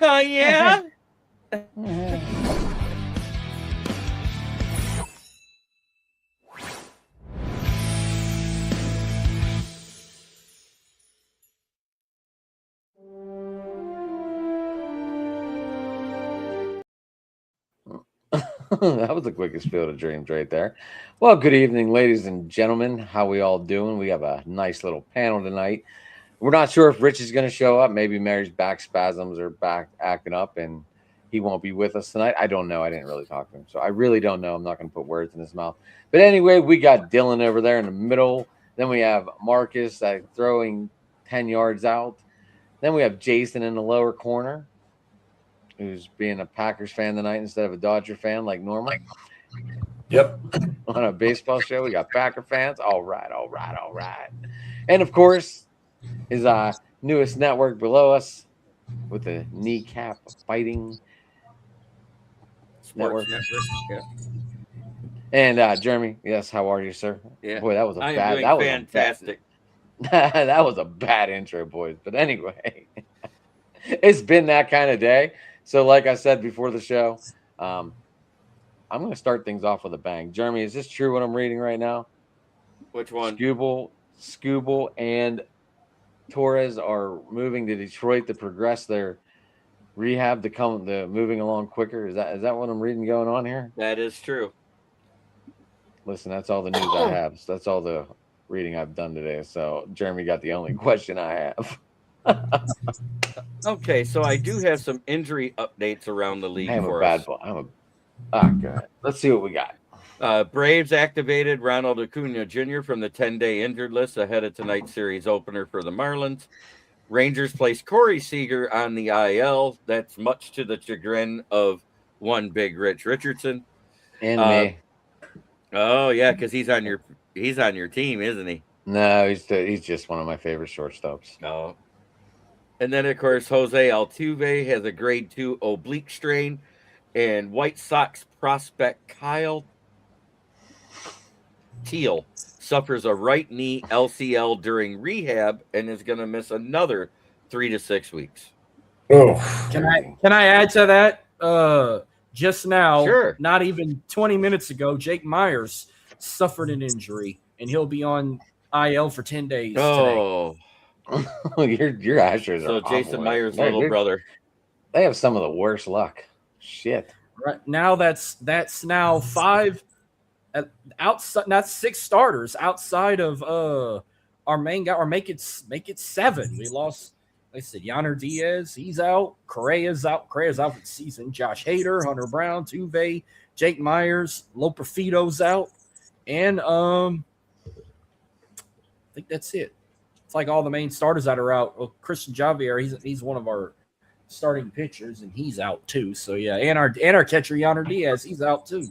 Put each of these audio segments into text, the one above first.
Oh, yeah? That was the quickest field of dreams right there. Well, good evening, ladies and gentlemen. How we all doing? We have a nice little panel tonight. We're not sure if Rich is going to show up. Maybe Mary's back spasms are back acting up and he won't be with us tonight. I don't know. I didn't really talk to him. So I really don't know. I'm not going to put words in his mouth. But anyway, we got Dylan over there in the middle. Then we have Marcus throwing 10 yards out. Then we have Jason in the lower corner, who's being a Packers fan tonight instead of a Dodger fan like normal. Yep. On a baseball show, we got Packer fans. All right, all right, all right. And of course, his newest network below us with the kneecap fighting Sports network. Yeah. And Jeremy, yes, how are you, sir? Yeah. Boy, that was a I am bad. doing That was fantastic. that was a bad intro, boys. But anyway, it's been that kind of day. So, like I said before the show, I'm going to start things off with a bang. Jeremy, is this true what I'm reading right now? Which one? Scooble, and Torres are moving to Detroit to progress their rehab to come the moving along quicker. Is that what I'm reading going on here? That is true. Listen, that's all the news I have. So that's all the reading I've done today. So Jeremy got the only question I have. Okay, so I do have some injury updates around the league for us. God. Let's see what we got. Braves activated Ronald Acuna Jr. from the 10-day injured list ahead of tonight's series opener for the Marlins. Rangers placed Corey Seager on the IL. That's much to the chagrin of one big Rich Richardson. And me. Oh yeah, because he's on your team, isn't he? No, he's just one of my favorite shortstops. No. And then of course Jose Altuve has a grade 2 oblique strain, and White Sox prospect Kyle Teal suffers a right knee LCL during rehab and is going to miss another 3 to 6 weeks. Oh, can I add to that? Just now, sure. Not even 20 minutes ago, Jake Myers suffered an injury, and he'll be on IL for 10 days. Oh, your Astros so are Jason awful, Myers' little brother. They have some of the worst luck. Shit. Right now, that's now 5 outside. That's 6 starters outside of our main guy. Or make it 7. We lost. Like I said, Yainer Diaz, he's out. Correa's out. Correa's out for the season. Josh Hader, Hunter Brown, Tuve, Jake Myers, Loperfito's out, and I think that's it. It's like all the main starters that are out. Well, Christian Javier, he's one of our starting pitchers, and he's out too. So yeah, and our catcher Yainer Diaz, he's out too.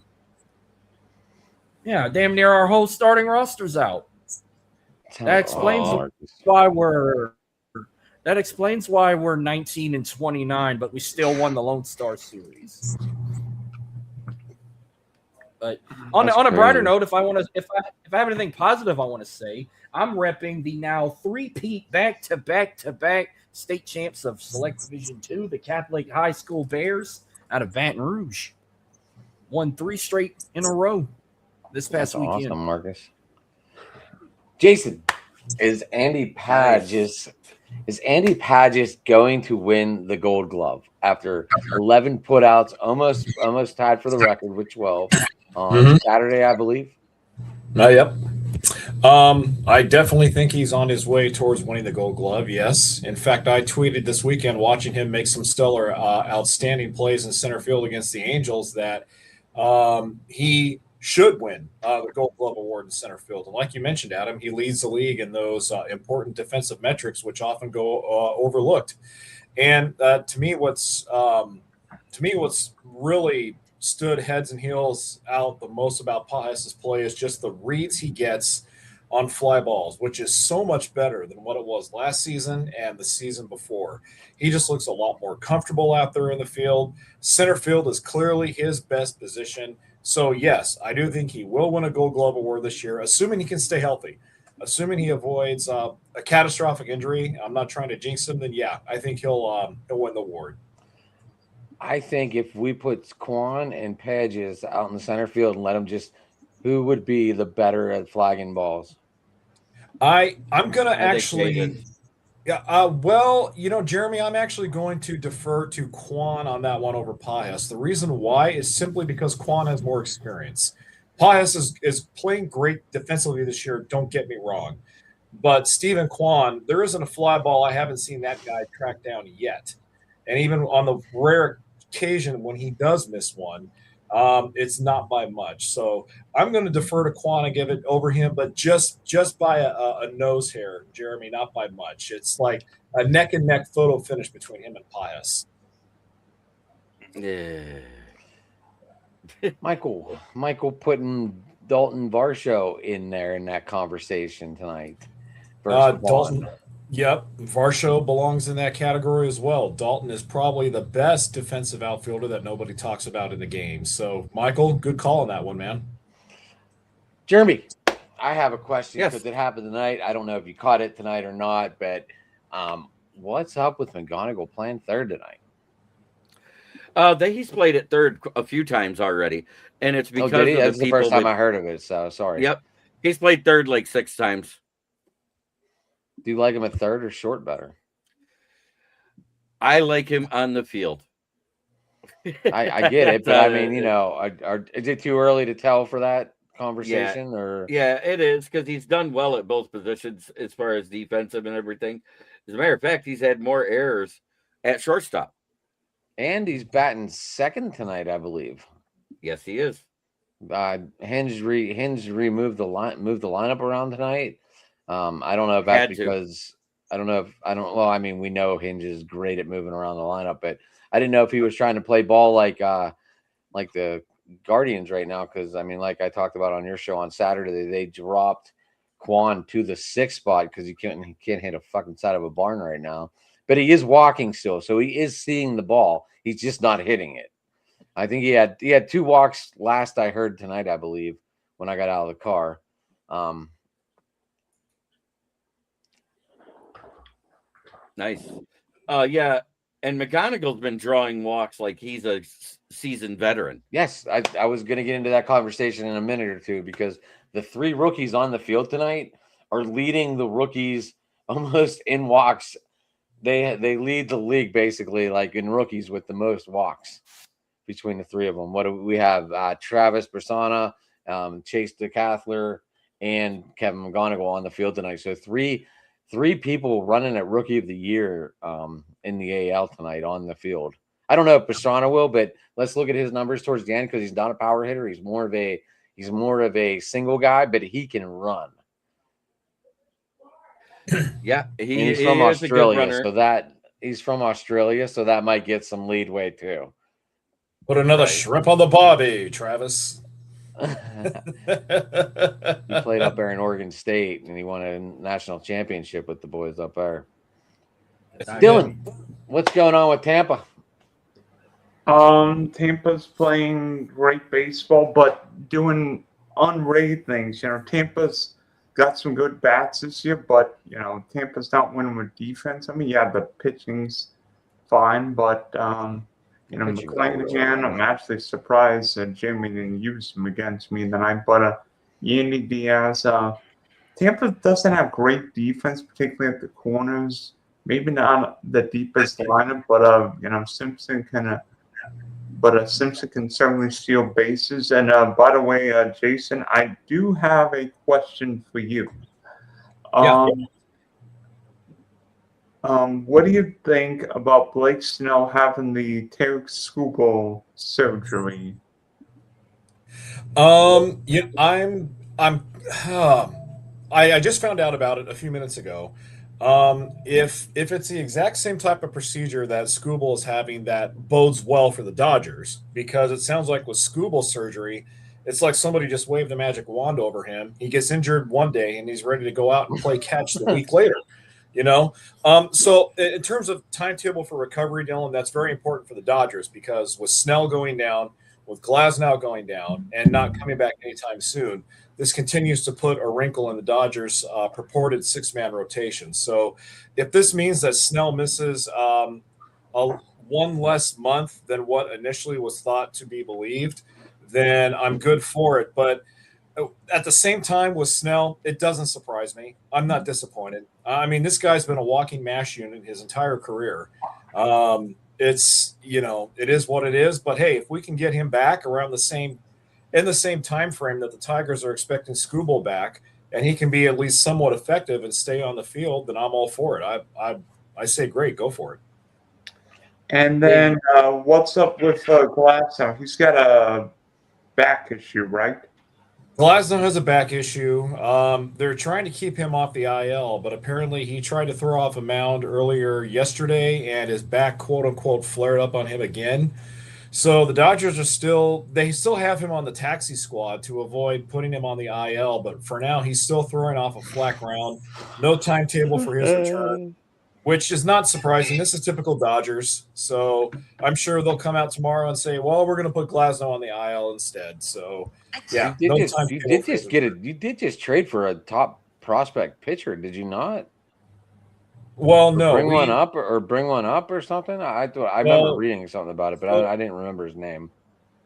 Yeah, damn near our whole starting roster's out. That explains why we're 19-29, but we still won the Lone Star Series. But on a brighter note, if I have anything positive I want to say, I'm repping the now 3-peat back-to-back state champs of Select Division 2, the Catholic High School Bears out of Baton Rouge. Won 3 straight in a row this past weekend. Awesome, Marcus. Jason, is Andy Padgett going to win the Gold Glove after 11 putouts, almost tied for the record with 12 on Saturday, I believe? Yep. I definitely think he's on his way towards winning the Gold Glove, yes. In fact, I tweeted this weekend watching him make some stellar, outstanding plays in center field against the Angels that he should win the Gold Glove Award in center field. And like you mentioned, Adam, he leads the league in those important defensive metrics, which often go overlooked. And to me, what's really stood heads and heels out the most about Pages' play is just the reads he gets on fly balls, which is so much better than what it was last season and the season before. He just looks a lot more comfortable out there in the field. Center field is clearly his best position. So, yes, I do think he will win a Gold Glove Award this year, assuming he can stay healthy. Assuming he avoids a catastrophic injury, I'm not trying to jinx him, then, yeah, I think he'll win the award. I think if we put Quan and Pages out in the center field and let them who would be the better at flagging balls? I'm gonna I think actually. Pages. Yeah, Jeremy, I'm actually going to defer to Quan on that one over Pajas. The reason why is simply because Quan has more experience. Pajas is playing great defensively this year, don't get me wrong. But Stephen Quan, there isn't a fly ball I haven't seen that guy track down yet. And even on the rare occasion when he does miss one, it's not by much. So I'm going to defer to Quan and give it over him, but just by a nose hair, Jeremy, not by much. It's like a neck and neck photo finish between him and Pius. Yeah. Michael putting Dalton Varsho in there in that conversation tonight. Dalton, yep, Varsho belongs in that category as well. Dalton is probably the best defensive outfielder that nobody talks about in the game. So, Michael, good call on that one, man. Jeremy, I have a question Yes. because it happened tonight. I don't know if you caught it tonight or not, but what's up with McGonigal playing third tonight? He's played at third a few times already, and it's because did he? of That's the the first people time I heard of it. So sorry. Yep, he's played third like 6 times. Do you like him at third or short better? I like him on the field. I get it, but I mean, is it too early to tell for that conversation? Yeah, it is because he's done well at both positions as far as defensive and everything. As a matter of fact, he's had more errors at shortstop. And he's batting second tonight, I believe. Yes, he is. Hinge moved the lineup around tonight. I don't know if that's because well, I mean, we know Hinge is great at moving around the lineup, but I didn't know if he was trying to play ball like the Guardians right now, because I mean, like I talked about on your show on Saturday, they dropped Quan to the 6th spot because he can't hit a fucking side of a barn right now. But he is walking still, so he is seeing the ball. He's just not hitting it. I think he had 2 walks last I heard tonight, I believe, when I got out of the car. Nice. Yeah, and McGonigal's been drawing walks like he's a seasoned veteran. Yes, I was going to get into that conversation in a minute or two because the 3 rookies on the field tonight are leading the rookies almost in walks. They lead the league basically, like in rookies, with the most walks between the 3 of them. What do we have? Travis Bersana, Chase DeCathler, and Kevin McGonigal on the field tonight. So three people running at Rookie of the Year in the AL tonight on the field. I don't know if Bersana will, but let's look at his numbers towards the end because he's not a power hitter. He's more of a single guy, but he can run. Yeah, he's from Australia, he's from Australia, so that might get some leadway too. Put another shrimp on the barbie, Travis. He played up there in Oregon State, and he won a national championship with the boys up there. Dylan, what's going on with Tampa? Tampa's playing great baseball, but doing unrated things. Tampa's got some good bats this year, but Tampa's not winning with defense. I mean, yeah, the pitching's fine, but McClain again. I'm actually surprised that Jimmy didn't use him against me tonight. But Yandy Diaz, Tampa doesn't have great defense, particularly at the corners. Maybe not the deepest lineup, but Simpson can. But Simpson can certainly steal bases. And by the way, Jason, I do have a question for you. What do you think about Blake Snell having the Tarek Skubal surgery? I just found out about it a few minutes ago. If it's the exact same type of procedure that Skubal is having, that bodes well for the Dodgers, because it sounds like with Skubal surgery, it's like somebody just waved a magic wand over him. He gets injured one day and he's ready to go out and play catch the week later. So in terms of timetable for recovery, Dylan, that's very important for the Dodgers, because with Snell going down, with Glasnow going down, and not coming back anytime soon, this continues to put a wrinkle in the Dodgers' purported 6-man rotation. So if this means that Snell misses one less month than what initially was thought to be believed, then I'm good for it. But at the same time with Snell, it doesn't surprise me. I'm not disappointed. I mean, this guy's been a walking mash unit his entire career. It's, it is what it is. But hey, if we can get him back around in the same time frame that the Tigers are expecting Skubal back, and he can be at least somewhat effective and stay on the field, then I'm all for it. I say great, go for it. And then what's up with Glasnow? He's got a back issue, right? Glasnow has a back issue. They're trying to keep him off the IL, but apparently he tried to throw off a mound earlier yesterday, and his back, quote unquote, flared up on him again. So the Dodgers still have him on the taxi squad to avoid putting him on the IL, but for now he's still throwing off a flat ground. No timetable for his return, which is not surprising. This is typical Dodgers. So I'm sure they'll come out tomorrow and say, well, we're going to put Glasnow on the IL instead. So yeah, you did just trade for a top prospect pitcher, did you not? Well, Or no, bring one up or something. I remember reading something about it, but I didn't remember his name.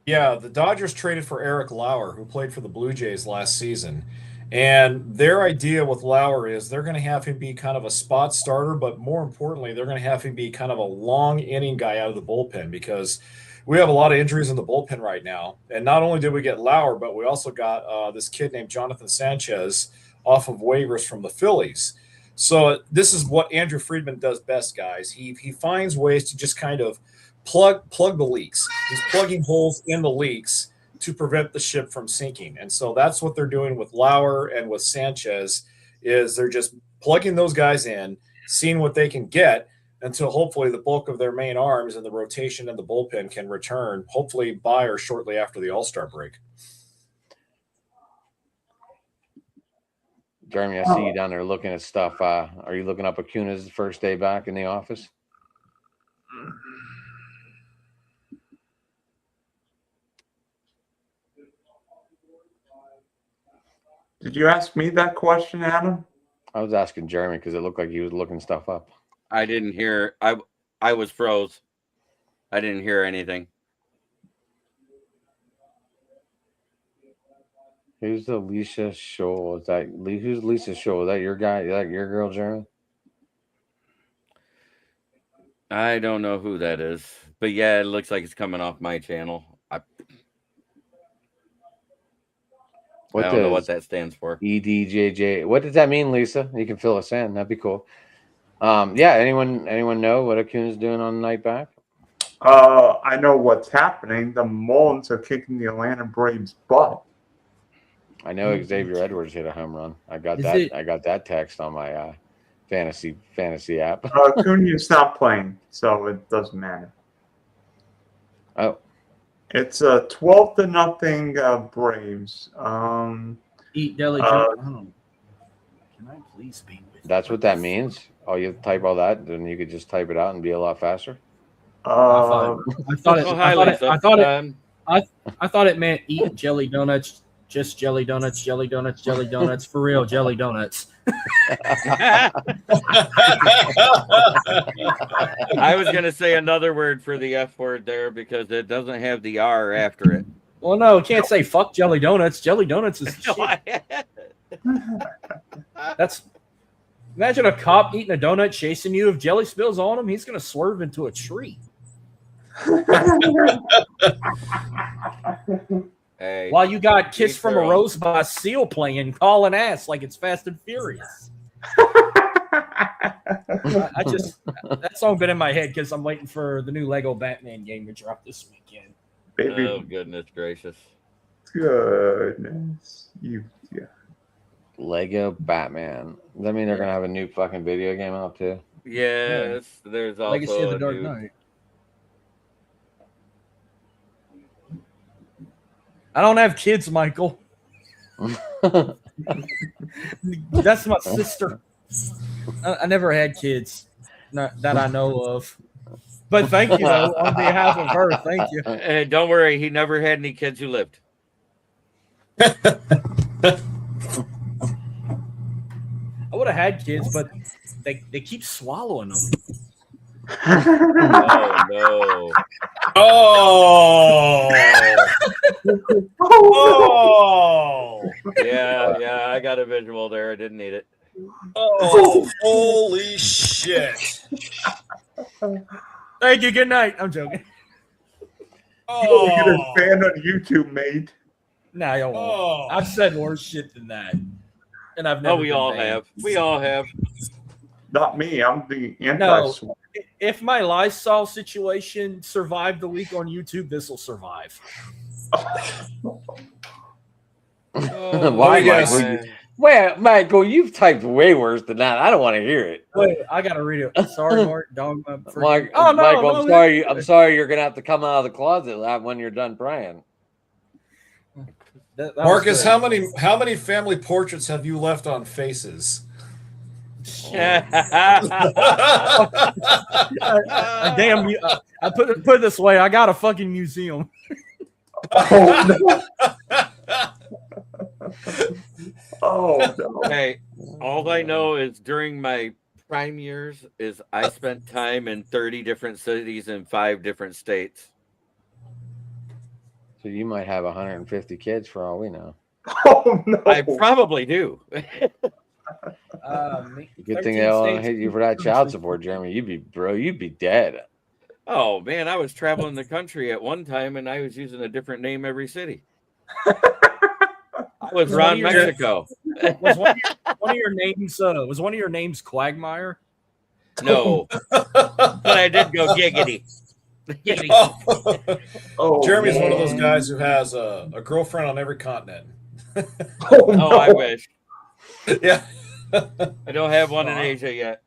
Yeah, the Dodgers traded for Eric Lauer, who played for the Blue Jays last season. And their idea with Lauer is they're going to have him be kind of a spot starter, but more importantly, they're going to have him be kind of a long inning guy out of the bullpen, because we have a lot of injuries in the bullpen right now. And not only did we get Lauer, but we also got this kid named Jonathan Sanchez off of waivers from the Phillies. So this is what Andrew Friedman does best, guys. He finds ways to just kind of plug the leaks. He's plugging holes in the leaks to prevent the ship from sinking. And so that's what they're doing with Lauer and with Sanchez, is they're just plugging those guys in, seeing what they can get until hopefully the bulk of their main arms and the rotation and the bullpen can return, hopefully by or shortly after the All-Star break. Jeremy, I see you down there looking at stuff. Are you looking up Acuna's first day back in the office? Did you ask me that question, Adam? I was asking Jeremy because it looked like he was looking stuff up. I didn't hear. I was froze. I didn't hear anything. Who's Alicia Scholl? Who's Lisa Scholl? Is that your guy? Is that your girl, Jeremy? I don't know who that is, but yeah, it looks like it's coming off my channel. I don't know what that stands for. EDJJ. What does that mean, Lisa? You can fill us in. That'd be cool. Yeah. Anyone know what Acuna's doing on the night back? I know what's happening. The Mullins are kicking the Atlanta Braves' butt. I know Xavier Edwards hit a home run. I got that text on my fantasy app. Acuna's not playing, so it doesn't matter. Oh, it's a 12-0 Braves. Eat deli. Can I please be with that's what that means. Oh, you type all that, then you could just type it out and be a lot faster. I thought it meant eat jelly donuts. Just jelly donuts, jelly donuts, jelly donuts, for real, jelly donuts. I was going to say another word for the F word there because it doesn't have the R after it. Well, no, you can't say fuck jelly donuts. Jelly donuts is shit. That's imagine a cop eating a donut chasing you. If jelly spills on him, he's going to swerve into a tree. Hey, While you got Kiss from a Rose by Seal playing, calling ass like it's Fast and Furious. I just that song been in my head because I'm waiting for the new Lego Batman game to drop this weekend. Baby. Oh, goodness gracious. Goodness. Yeah. Lego Batman. Does that mean they're gonna have a new fucking video game out too? Yes, there's also Legacy of the Dark new, Knight. I don't have kids, Michael. That's my sister. I never had kids that I know of. But thank you, though, on behalf of her. Thank you. Hey, don't worry, he never had any kids who lived. I would have had kids, but they keep swallowing them. Oh no! Oh. Oh. Yeah, I got a visual there. I didn't need it. Oh. Holy shit. Thank you. Good night. I'm joking. You'll get a Oh. fan on YouTube, mate. Nah, y'all won't. Oh. I've said worse shit than that, and I've never. Oh, we been all banned. have. We all have. Not me. I'm the No, anti-swine. if my Lysol situation survived the week on YouTube, this will survive. Oh, Why, yes. Mike? Well, Michael, you've typed way worse than that. I don't want to hear it. Wait, I gotta read it. Sorry, Mark. Dog. Mike, Oh no, Michael, no, I'm sorry. I'm sorry. You're gonna have to come out of the closet when you're done praying. That was Marcus, good. how many family portraits have you left on Faces? Damn you! I put it this way. I got a fucking museum. Oh, no. Oh, no. Hey, all I know is during my prime years is I spent time in 30 different cities in 5 different states. So you might have 150 kids for all we know. Oh, no. I probably do. Good thing they all hit you for that child support, Jeremy. You'd be dead. Oh man, I was traveling the country at one time and I was using a different name every city. I was Was Ron one of your- Mexico. Was one of your names? Was one of your names Quagmire? No, but I did go giggity. Giggity. Oh, Jeremy's one of man. those guys who has a girlfriend on every continent. Oh, no. Oh, I wish. Yeah. I don't have one in Asia yet.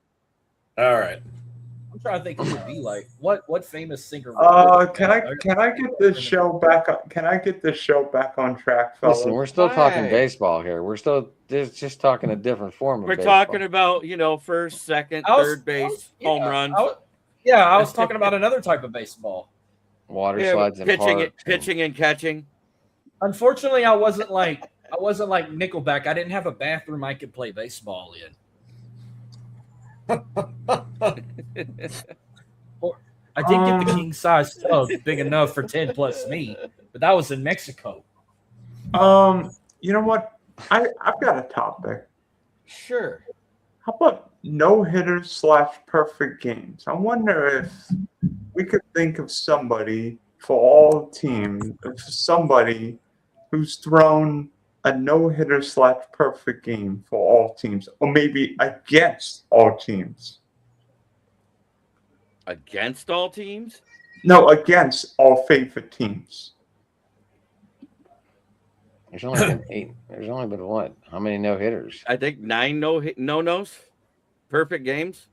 All right. I'm trying to think who would be like. What famous singer? Can I get this show back on? Can I get this show back on track, fellas? Listen, we're still talking Why? baseball here. We're still just talking a different form of We're baseball. talking about, first, second, I was- third base, yeah, home runs. I was talking about another type of baseball. water Yeah, slides and pitching and catching. Unfortunately, I wasn't like Nickelback. I didn't have a bathroom I could play baseball in. I did get the king size tub big enough for 10 plus me, but that was in Mexico. You know what? I've got a topic. Sure. How about no hitters / perfect games? I wonder if we could think of somebody for all teams, somebody who's thrown a no hitter / perfect game for all teams, or maybe against all teams. Against all teams? No, against all favorite teams. There's only been 8. There's only been what? How many no hitters? I think 9 no-nos. Perfect games.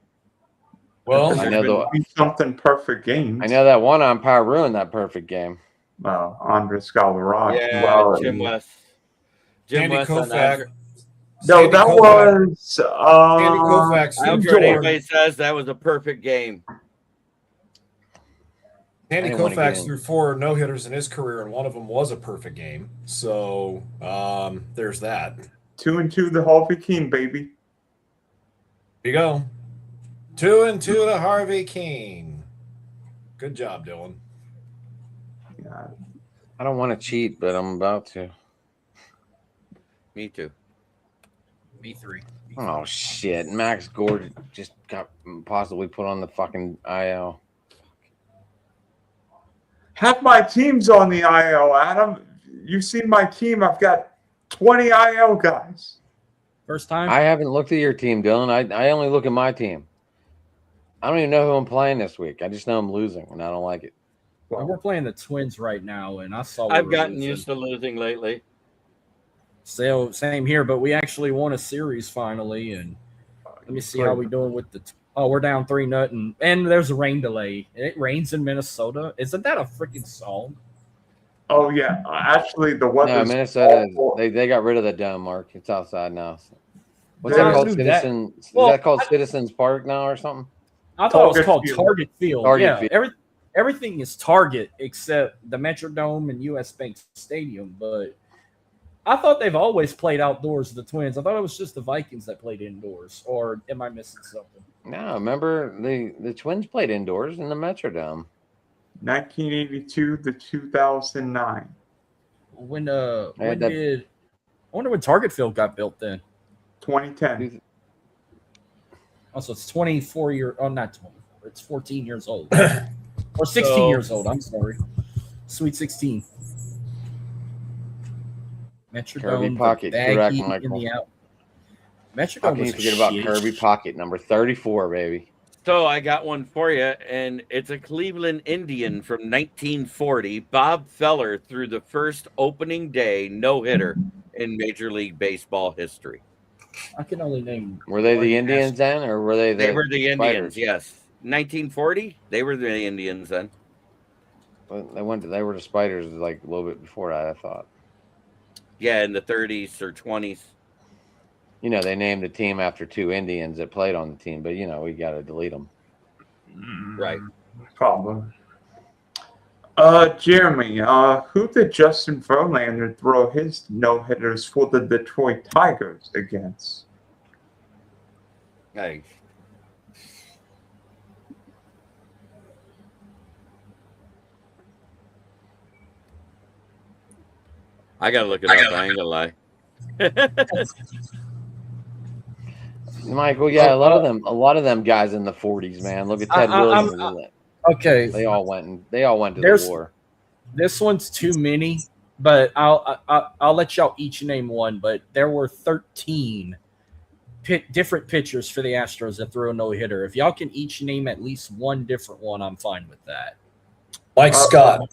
Well, I know There's been something perfect games. I know that one umpire ruined that perfect game. Well, Andres Galarraga. Yeah, Well, Jim West. Andy and Koufax. no, Sandy that Koufax. was Andy Koufax. I don't care what anybody says. That was a perfect game. Andy I didn't wanna get Koufax in. threw 4 no hitters in his career, and one of them was a perfect game. So there's that. 2-2 the Harvey Keene, baby. There you go. 2-2 to Harvey Keene. Good job, Dylan. Yeah. I don't want to cheat, but I'm about to. Me too. Me three. Oh shit! Max Gordon just got possibly put on the fucking IL. Half my team's on the IL, Adam. You've seen my team. I've got 20 IL guys. First time. I haven't looked at your team, Dylan. I only look at my team. I don't even know who I'm playing this week. I just know I'm losing, and I don't like it. We're playing the Twins right now, and I saw. I've gotten used to losing lately. So same here, but we actually won a series finally, and let me see how we doing with the. Oh, we're down 3-0, and there's a rain delay. It rains in Minnesota. Isn't that a freaking song? Oh yeah, actually the No, weather's Minnesota. awful. They got rid of the dome, Mark. It's outside now. What's Yeah, that called? do that. Citizen? Well, is that called Citizens Park now or something? I thought it was Target called Field. Target Field. Target Yeah, Field. everything is Target except the Metrodome and US Bank Stadium. But I thought they've always played outdoors. The Twins. I thought it was just the Vikings that played indoors. Or am I missing something? No, remember the Twins played indoors in the Metrodome. 1982 to 2009. When had when that- did I wonder when Target Field got built then? 2010. Also, it's 24 year. Oh, not 24. It's 14 years old, or 16 So- years old. I'm sorry, Sweet 16. Metrodome, Kirby the Pocket, baggy correct, in Michael. the out. How Metrodome can you was forget about shit. Kirby Pocket number 34, baby? So I got one for you, and it's a Cleveland Indian from 1940. Bob Feller threw the first opening day no-hitter in Major League Baseball history. I can only name. Were they the one Indians then, or were they the They were the Indians, Spiders? yes. 1940, they were the Indians then. They were the Spiders like a little bit before that, I thought. Yeah, in the 30s or 20s. You know, they named the team after two Indians that played on the team, but we got to delete them. Right. Problem. Jeremy, who did Justin Verlander throw his no-hitters for the Detroit Tigers against? Hey. I gotta look it up. I ain't gonna lie. Michael, yeah, a lot of them guys in the 40s, man. Look at Ted Williams. Okay, They all went to There's- the war. this one's too many, but I'll let y'all each name one. But there were 13 different pitchers for the Astros that threw a no hitter. If y'all can each name at least one different one, I'm fine with that. Mike Scott.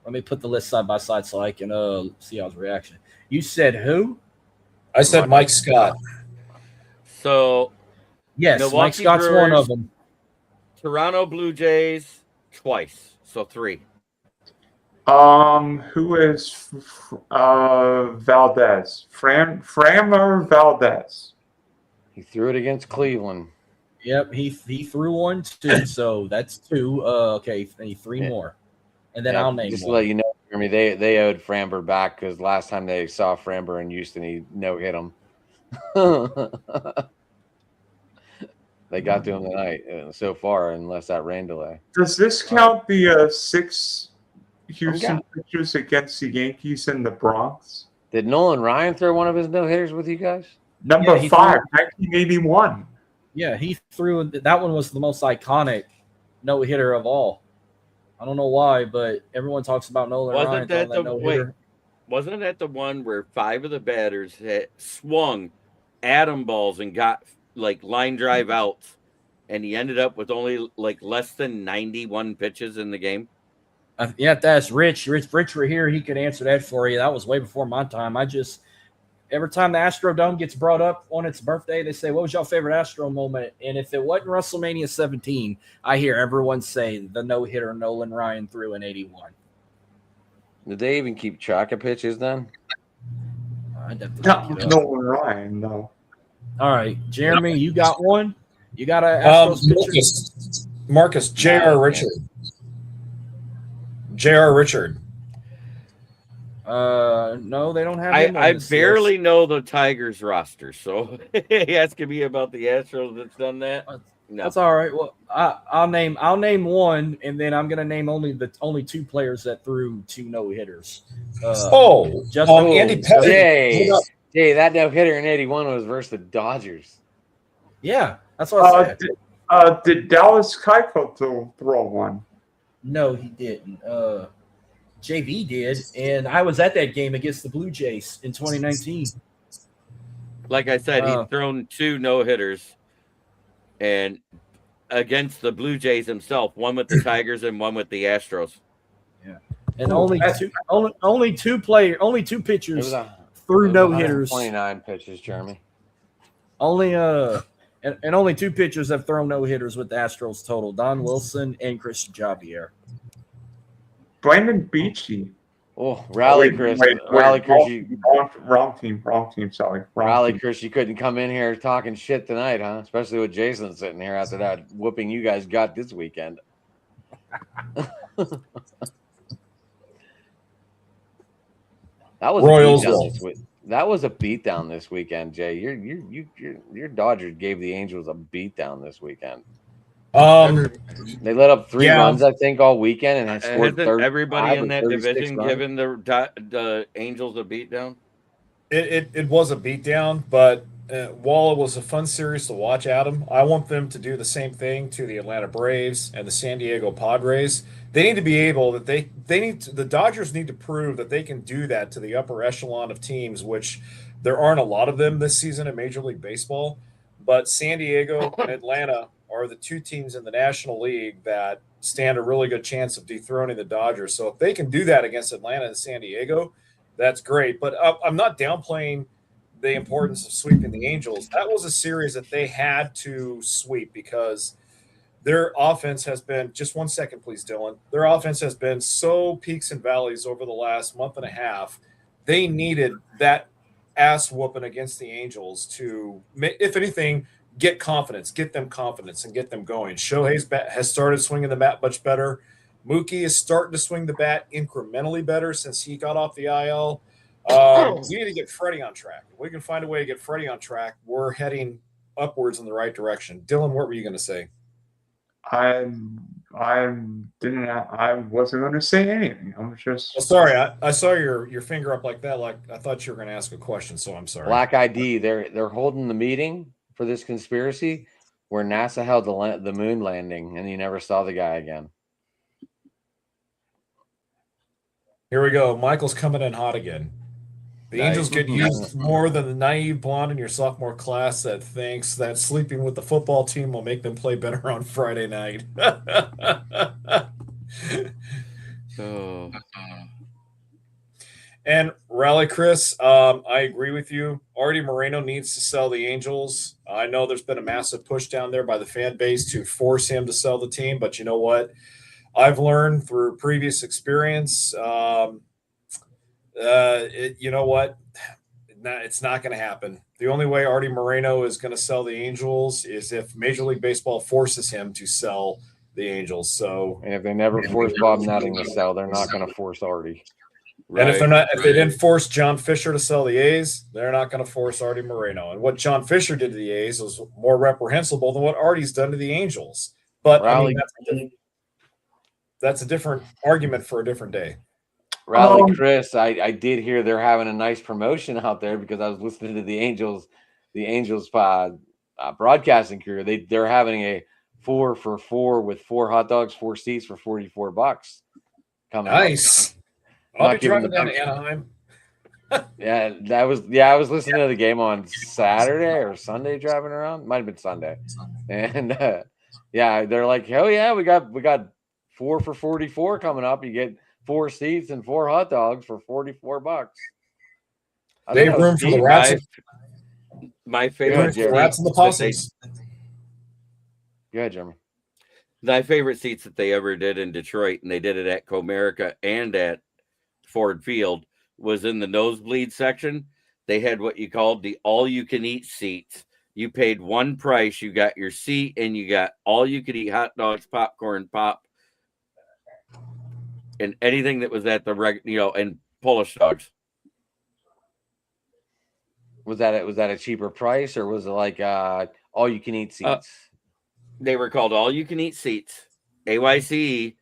Let me put the list side by side so I can see y'all's reaction. You said who? I said Mike Scott. So Yes, Milwaukee Mike Scott's one Brewers. of them. Toronto Blue Jays twice, so 3. Who is Valdez? Framber Valdez. He threw it against Cleveland. Yep, he threw one too, so that's 2. Okay, I need 3 Yeah. more, and then Yeah, I'll name just to one. let you know, Jeremy, they owed Framber back because last time they saw Framber in Houston, he no-hit them. They got to him tonight so far, unless that rain delay. Does this count the 6 Houston got- pitchers against the Yankees in the Bronx? Did Nolan Ryan throw one of his no-hitters with you guys? Number Yeah, he 5, 1981. Yeah, he threw that one was the most iconic no hitter of all. I don't know why, but everyone talks about Nolan Wasn't Ryan that throwing the- no hitter. Wasn't that the one where 5 of the batters had swung atom balls and got like line drive outs, and he ended up with only like less than 91 pitches in the game? Yeah, that's Rich. Rich were here. He could answer that for you. That was way before my time. Every time the Astrodome gets brought up on its birthday, they say, "What was your favorite Astro moment?" And if it wasn't WrestleMania 17, I hear everyone say the no hitter Nolan Ryan threw in '81. Did they even keep track of pitches then? I'd have to No, look it up. Nolan Ryan, no. All right, Jeremy, you got one. You got a Astros pitcher? Marcus J.R. Richard. J.R. Richard. No, they don't have. him on I this barely list. know the Tigers roster, so asking me about the Astros that's done that. No. That's all right. Well, I'll name one, and then I'm gonna name only 2 players that threw 2 no hitters. Andy Petty. Hey, that no-hitter in 81 was versus the Dodgers. Yeah, that's what I said. Did Dallas Keuchel throw one? No, he didn't. JV did, and I was at that game against the Blue Jays in 2019. Like I said, Oh. he's thrown 2 no-hitters, and against the Blue Jays himself, one with the Tigers and one with the Astros. And Ooh, only that's- two It pitchers was threw no hitters. 29 pitches, Jeremy. Only and only 2 pitchers have thrown no hitters with the Astros total: Don Wilson and Christian Javier. Brandon Beachy. Oh, Rally Chris. Rally Chris, you, Wrong team. Sorry. Wrong Rally team. Chris, you couldn't come in here talking shit tonight, huh? Especially with Jason sitting here after that whooping you guys got this weekend. That was Royals a beatdown will. That was a beatdown this weekend, Jay. Your Dodgers gave the Angels a beatdown this weekend. They let up 3 runs, I think, all weekend, and had scored Hasn't everybody in that 36 division runs. given the Angels a beatdown? It was a beatdown, but while it was a fun series to watch, Adam, I want them to do the same thing to the Atlanta Braves and the San Diego Padres. They need to be able that the Dodgers need to prove that they can do that to the upper echelon of teams, which there aren't a lot of them this season in Major League Baseball. But San Diego and Atlanta are the two teams in the National League that stand a really good chance of dethroning the Dodgers. So if they can do that against Atlanta and San Diego, that's great. But I'm not downplaying the importance of sweeping the Angels. That was a series that they had to sweep because their offense has been, just 1 second, please, Dylan. Their offense has been so peaks and valleys over the last month and a half. They needed that ass whooping against the Angels to, if anything, get them confidence and get them going. Shohei's bat has started swinging the bat much better. Mookie is starting to swing the bat incrementally better since he got off the IL. We need to get Freddie on track. If we can find a way to get Freddie on track, we're heading upwards in the right direction. Dylan, what were you going to say? I wasn't going to say anything. I was just. Oh, sorry, I saw your finger up like that. Like I thought you were going to ask a question, so I'm sorry. Black ID, they're holding the meeting for this conspiracy where NASA held the moon landing, and you never saw the guy again. Here we go. Michael's coming in hot again. The Angels get used more than the naive blonde in your sophomore class that thinks that sleeping with the football team will make them play better on Friday night. Oh. And Rally Chris, I agree with you. Artie Moreno needs to sell the Angels. I know there's been a massive push down there by the fan base to force him to sell the team, but you know what? I've learned through previous experience, you know what? It's not going to happen. The only way Artie Moreno is going to sell the Angels is if Major League Baseball forces him to sell the Angels. So, and if they never force Bob Nutting to sell, they're not going to force Artie. Right. And if they didn't force John Fisher to sell the A's, they're not going to force Artie Moreno. And what John Fisher did to the A's was more reprehensible than what Artie's done to the Angels. But I mean, that's a different argument for a different day. Rally Chris, I did hear they're having a nice promotion out there because I was listening to the Angels broadcasting crew. They're having a 4 for $4 with 4 hot dogs, 4 seats for $44 coming. Nice. I'll be driving down to Anaheim. I was listening to the game on Saturday or Sunday driving around. Might have been Sunday. And they're like, "Oh yeah, we got 4 for $44 coming up. You get 4 seats and 4 hot dogs for $44." They have room for the rats. My favorite rats and the possums. Go ahead, Jeremy. My favorite seats that they ever did in Detroit, and they did it at Comerica and at Ford Field, was in the nosebleed section. They had what you called the all-you-can-eat seats. You paid one price. You got your seat, and you got all-you-could-eat hot dogs, popcorn, pop, and anything that was at the and Polish dogs. Was that a cheaper price, or was it like all you can eat seats? They were called all you can eat seats, AYCE,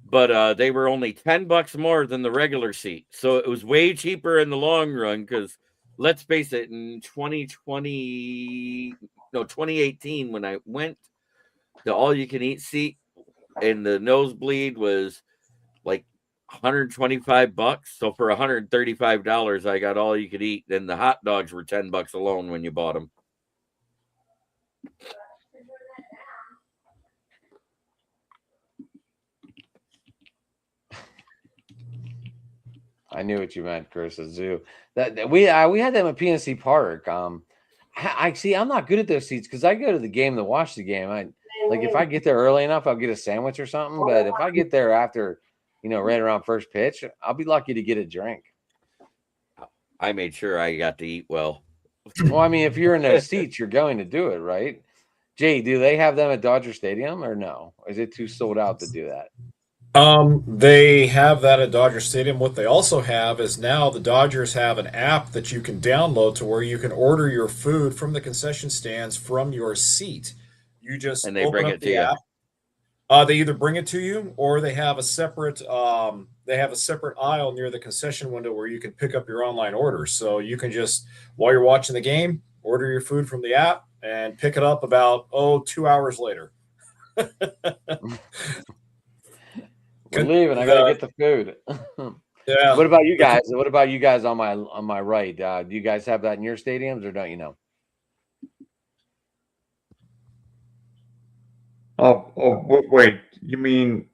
but they were only $10 more than the regular seat. So it was way cheaper in the long run because let's face it, in 2018, when I went, the all you can eat seat and the nosebleed was like $125. So for $135, I got all you could eat. Then the hot dogs were $10 alone when you bought them. I knew what you meant, Chris. A zoo. That we had them at PNC Park. I see. I'm not good at those seats because I go to the game to watch the game. If I get there early enough, I'll get a sandwich or something. But if I get there after, right around first pitch, I'll be lucky to get a drink. I made sure I got to eat well. Well, I mean, if you're in those seats, you're going to do it, right? Jay, do they have them at Dodger Stadium or no? Is it too sold out to do that? They have that at Dodger Stadium. What they also have is now the Dodgers have an app that you can download to where you can order your food from the concession stands from your seat. You just And they open bring up it to the you. app. They either bring it to you or they have a separate aisle near the concession window where you can pick up your online orders. So you can just, while you're watching the game, order your food from the app and pick it up about 2 hours later. We're leaving. I gotta get the food. Yeah. What about you guys? What about you guys on my right? Do you guys have that in your stadiums, or don't you know? Wait. You mean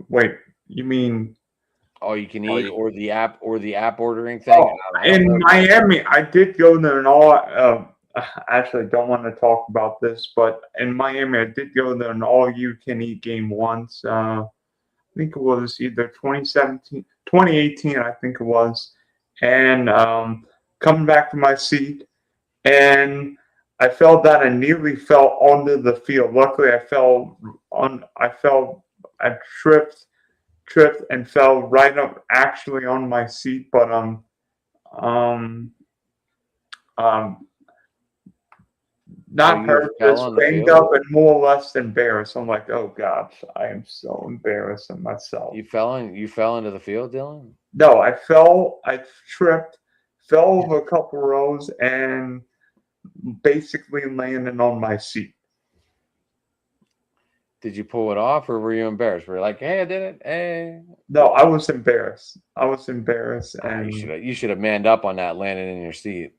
All you can All eat, you- or the app ordering thing. Oh, in Miami? I did go to an all. Actually, don't want to talk about this, but in Miami, I did go to an all-you-can-eat game once. I think it was either 2017, 2018, I think it was, and coming back to my seat, and I felt that I nearly fell onto the field. Luckily, I tripped and fell right up actually on my seat, but not you hurt, fell just on the banged field? up and more or less embarrassed. I'm like, oh gosh, I am so embarrassed of myself. You fell into the field, Dylan? No, I tripped, fell over a couple rows, and basically landed on my seat. Did you pull it off, or were you embarrassed? Were you like, "Hey, I did it"? Hey. No, I was embarrassed. And You should have manned up on that, landing in your seat.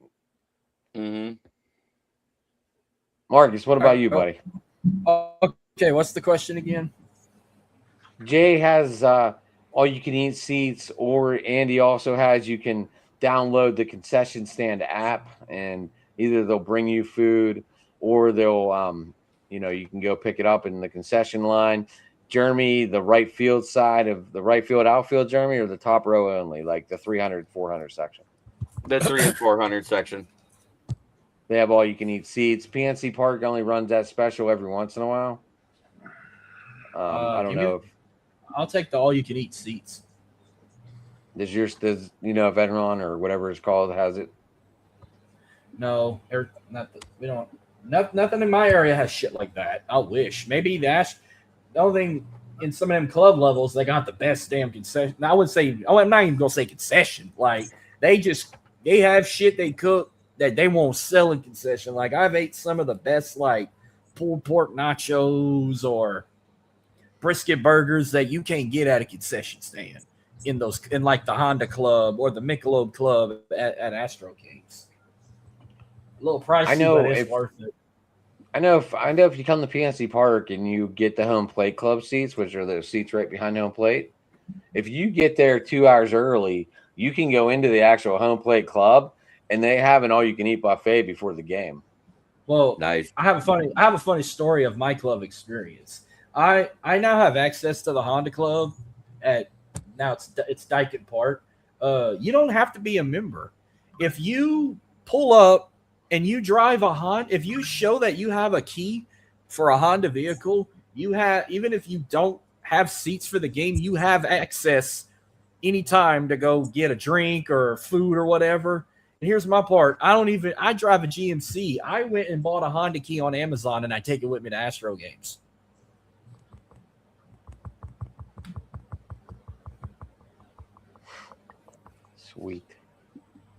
Mm-hmm. Marcus, what about you, buddy? Okay, what's the question again? Jay has all you can eat seats, or Andy also has you can download the concession stand app, and either they'll bring you food or they'll you can go pick it up in the concession line. Jeremy, the right field side of the right field outfield, Jeremy, or the top row only, like the 300, 400 section? The 300 and 400 section. They have all you can eat seats. PNC Park only runs that special every once in a while. I don't know I'll take the all-you-can-eat seats. if if Veteran or whatever it's called has it. No, nothing in my area has shit like that. I wish. Maybe the only thing in some of them club levels, they got the best damn concession. Now, I'm not even gonna say concession. Like they have shit they cook that they won't sell in concession. Like I've ate some of the best like pulled pork nachos or brisket burgers that you can't get at a concession stand in like the Honda Club or the Michelob Club at Astro Games. A little pricey, but it's worth it. I know if you come to PNC Park and you get the home plate club seats, which are the seats right behind home plate, if you get there 2 hours early, you can go into the actual home plate club, and they have an all-you-can-eat buffet before the game. Well, Nice. I have a funny story of my club experience. I now have access to the Honda Club it's Dyken Park. You don't have to be a member. If you pull up and you drive a Honda, if you show that you have a key for a Honda vehicle, even if you don't have seats for the game, you have access anytime to go get a drink or food or whatever. And here's my part. I drive a GMC. I went and bought a Honda key on Amazon and I take it with me to Astro Games. Sweet.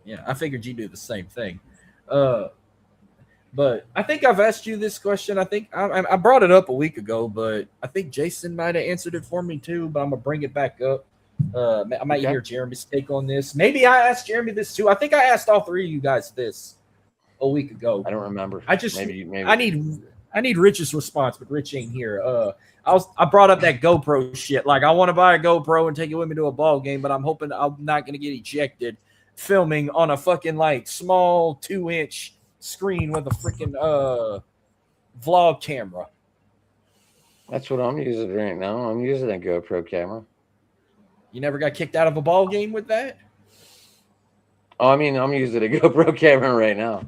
Yeah, I figured you'd do the same thing. But I think I've asked you this question. I think I brought it up a week ago, but I think Jason might have answered it for me too, but I'm going to bring it back up. I might hear Jeremy's take on this. Maybe I asked Jeremy this too. I think I asked all three of you guys this a week ago. I don't remember. Maybe. I need Rich's response, but Rich ain't here. I brought up that GoPro shit. Like I want to buy a GoPro and take it with me to a ball game, but I'm hoping I'm not going to get ejected filming on a fucking like small 2-inch screen with a freaking vlog camera. That's what I'm using right now. I'm using a GoPro camera. You never got kicked out of a ball game with that? Oh, I mean, I'm using a GoPro camera right now.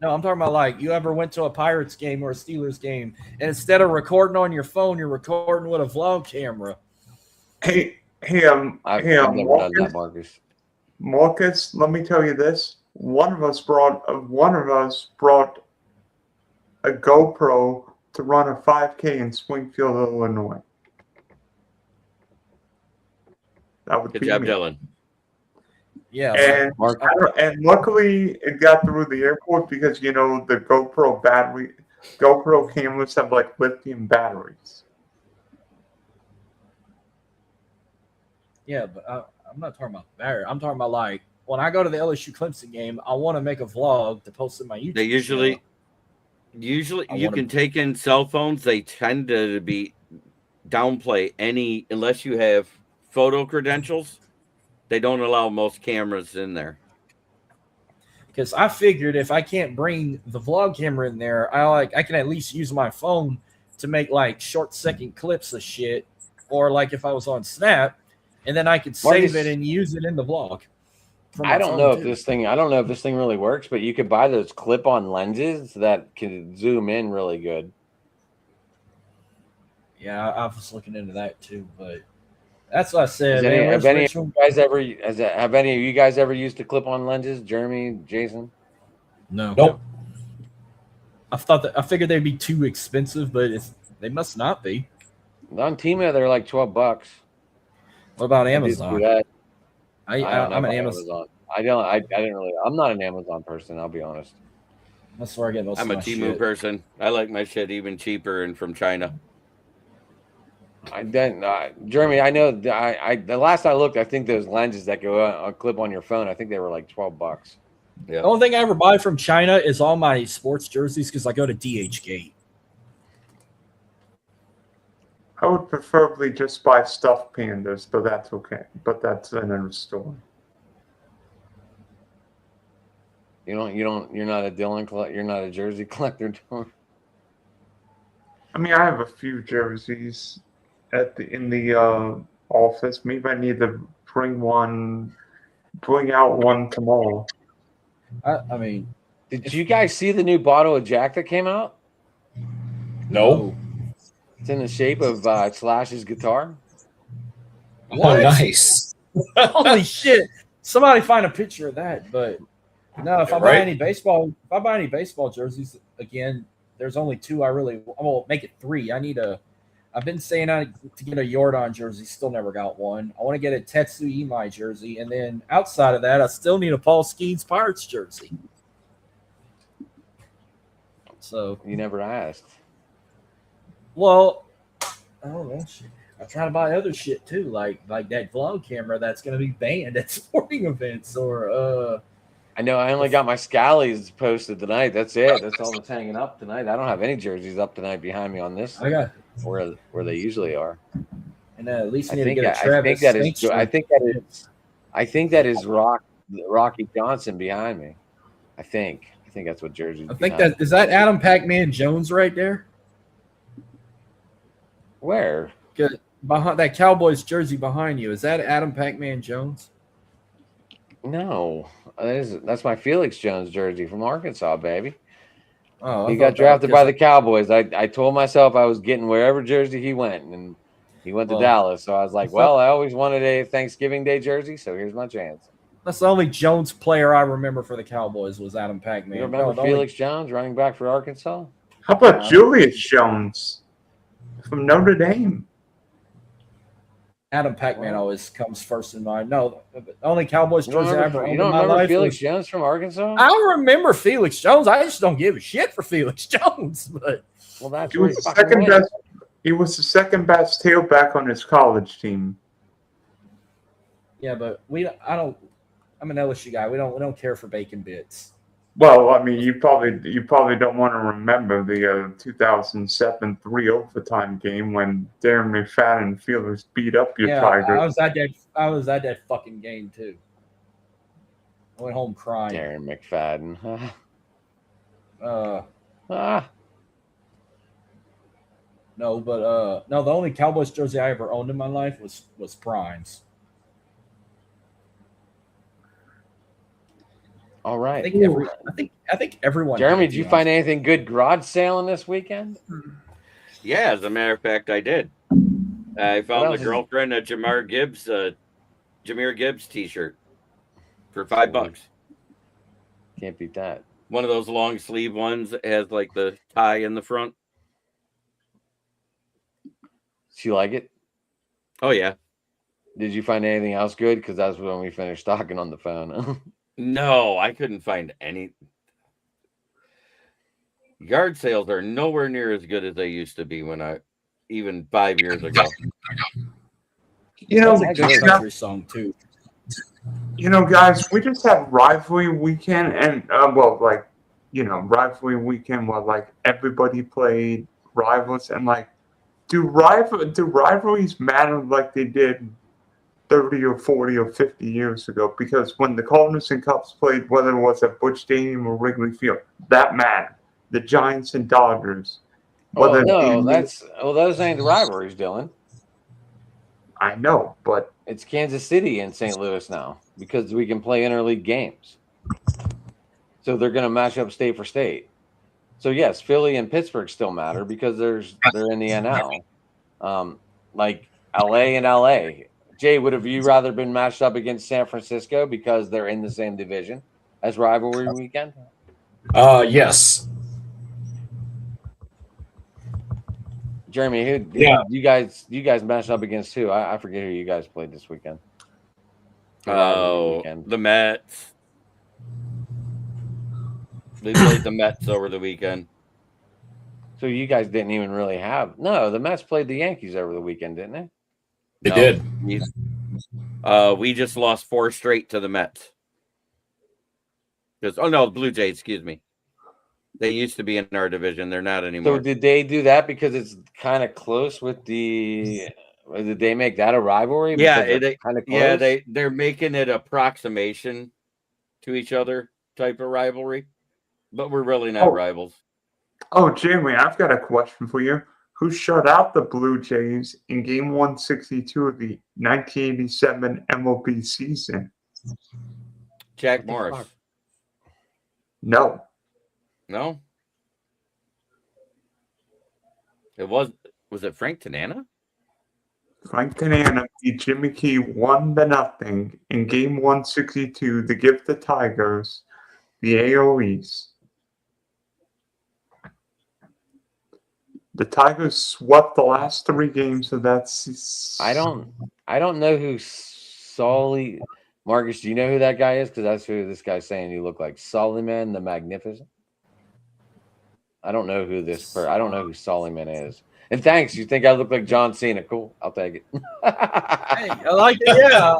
No, I'm talking about like you ever went to a Pirates game or a Steelers game, and instead of recording on your phone, you're recording with a vlog camera. I've never done that, Marcus. Marcus, let me tell you this. One of us brought a GoPro to run a 5K in Springfield, Illinois. That would Good be job, me. Dylan. Yeah, And luckily it got through the airport because the GoPro cameras have like lithium batteries. yeah, but I'm not talking about Barrett. I'm talking about like when I go to the LSU Clemson game, I want to make a vlog to post in my YouTube. They usually I you wanna- can take in cell phones. They tend to be downplay any unless you have photo credentials. They don't allow most cameras in there. because I figured if I can't bring the vlog camera in there, I can at least use my phone to make like short second clips of shit, or like if I was on Snap, and then I could save Marcus, it and use it in the vlog. from my I don't phone, know if too. this thing. I don't know if this thing really works, but you could buy those clip-on lenses that can zoom in really good. Yeah, I was looking into that too, but that's what I said. Have Man, where's any of Richmond? you guys ever? Have any of you guys ever used the clip-on lenses? Jeremy, Jason? No, Nope. I figured they'd be too expensive, but they must not be. On Temu, they're like $12. What about I did Amazon? do that. I don't know I'm an about Amazon. I didn't really. I'm not an Amazon person. I'll be honest. That's where I get most I'm of a my Temu shit. person. I like my shit even cheaper and from China. Jeremy, I know. The last I looked, I think those lenses that go clip on your phone, I think they were like $12. Yeah. The only thing I ever buy from China is all my sports jerseys because I go to DH Gate. I would preferably just buy stuffed pandas, but that's okay. But that's another story. You're not a you're not a jersey collector, Dylan? I mean, I have a few jerseys in the office. Maybe I need to bring out one tomorrow. I mean, Did you guys see the new bottle of Jack that came out? No. It's in the shape of Slash's guitar. Oh, What? nice. Holy shit! Somebody find a picture of that. But no, if I buy Right? any baseball jerseys again, there's only two. Well, make it three. I've been saying to get a Jordan jersey, still never got one. I want to get a Tetsu Imai jersey, and then outside of that, I still need a Paul Skeens Pirates jersey. So, You never asked. well, I don't know. Shit. I try to buy other shit too, like that vlog camera that's going to be banned at sporting events, or I know. I only got my Scallies posted tonight. That's it. That's all that's hanging up tonight. I don't have any jerseys up tonight behind me on this. I got. where they usually are. And at least I need to think get a Travis. I think that is Rocky Johnson behind me. I think that's what jersey. I think that is that Adam Pac-Man Jones right there. Where? Good. Behind that Cowboys jersey behind you, is that Adam Pac-Man Jones? No, that's my Felix Jones jersey from Arkansas, baby. Oh, He got drafted by the Cowboys. I told myself I was getting wherever jersey he went, and he went to Dallas. So I was like, well, I always wanted a Thanksgiving Day jersey, so here's my chance. That's the only Jones player I remember for the Cowboys was Adam Pac-Man. You remember Felix Jones, running back for Arkansas? How about Julius Jones from Notre Dame? Adam Pac-Man always comes first in mind. No, the only Cowboys You don't jersey I ever remember, owned you don't in my remember life Felix was- Jones from Arkansas? I remember Felix Jones. I just don't give a shit for Felix Jones. But Well, that's He where was he the fucking second went. best. He was the second best tailback on his college team. yeah, but I'm an LSU guy. We don't care for bacon bits. Well, I mean, you probably don't want to remember the 2007 3 overtime game when Darren McFadden and Fielders beat up your Tigers. I was at that fucking game too. I went home crying. Darren McFadden. No, but no, the only Cowboys jersey I ever owned in my life was Prime's. All I right. think everyone. Jeremy, did, did you to be find anything good garage sailing this weekend? Yeah, as a matter of fact, I did. I found the else is- girlfriend a Jameer Gibbs T-shirt for $5. Can't beat that. One of those long sleeve ones that has like the tie in the front. She like it? Oh yeah. Did you find anything else good? Because that's when we finished talking on the phone. No, I couldn't find any. Yard sales are nowhere near as good as they used to be even 5 years ago. You know, That's a good country song too. guys, we just had rivalry weekend, and rivalry weekend where like everybody played rivals, and like, do rivalries matter like they did 30 or 40 or 50 years ago? Because when the Cardinals and Cubs played, whether it was at Busch Stadium or Wrigley Field, that mattered. The Giants and Dodgers. Well, Whether those ain't rivalries, Dylan. I know, but It's Kansas City and St. Louis now because we can play interleague games. So they're going to match up state for state. So yes, Philly and Pittsburgh still matter because they're in the NL. Like LA and LA. Jay, would have you rather been matched up against San Francisco because they're in the same division as rivalry weekend? Yes. Jeremy, who Yeah. you guys matched up against who? I forget who you guys played this weekend. Oh, the Mets. They played the Mets over the weekend. So you guys didn't even really have the Mets played the Yankees over the weekend, didn't they? They did. We just lost 4 straight to the Mets. The Blue Jays, excuse me. They used to be in our division. They're not anymore. So did they do that because it's kind of close with the? Did they make that a rivalry? Yeah, kind of close. Yeah, they're making it approximation to each other type of rivalry, but we're really not rivals. Oh, Jamie, I've got a question for you. Who shut out the Blue Jays in Game 162 of the 1987 MLB season? Jack Morris. No. No. Was it Frank Tanana? Frank Tanana beat Jimmy Key 1-0 in Game 162 to give the Tigers the AL East. The Tigers swept the last 3 games of that season. I don't know who Solly Marcus. Do you know who that guy is? Because that's who this guy's saying you look like. Sollyman the Magnificent. I don't know who I don't know who Sollyman is. And thanks. You think I look like John Cena? Cool. I'll take it. Hey, I like it. Yeah,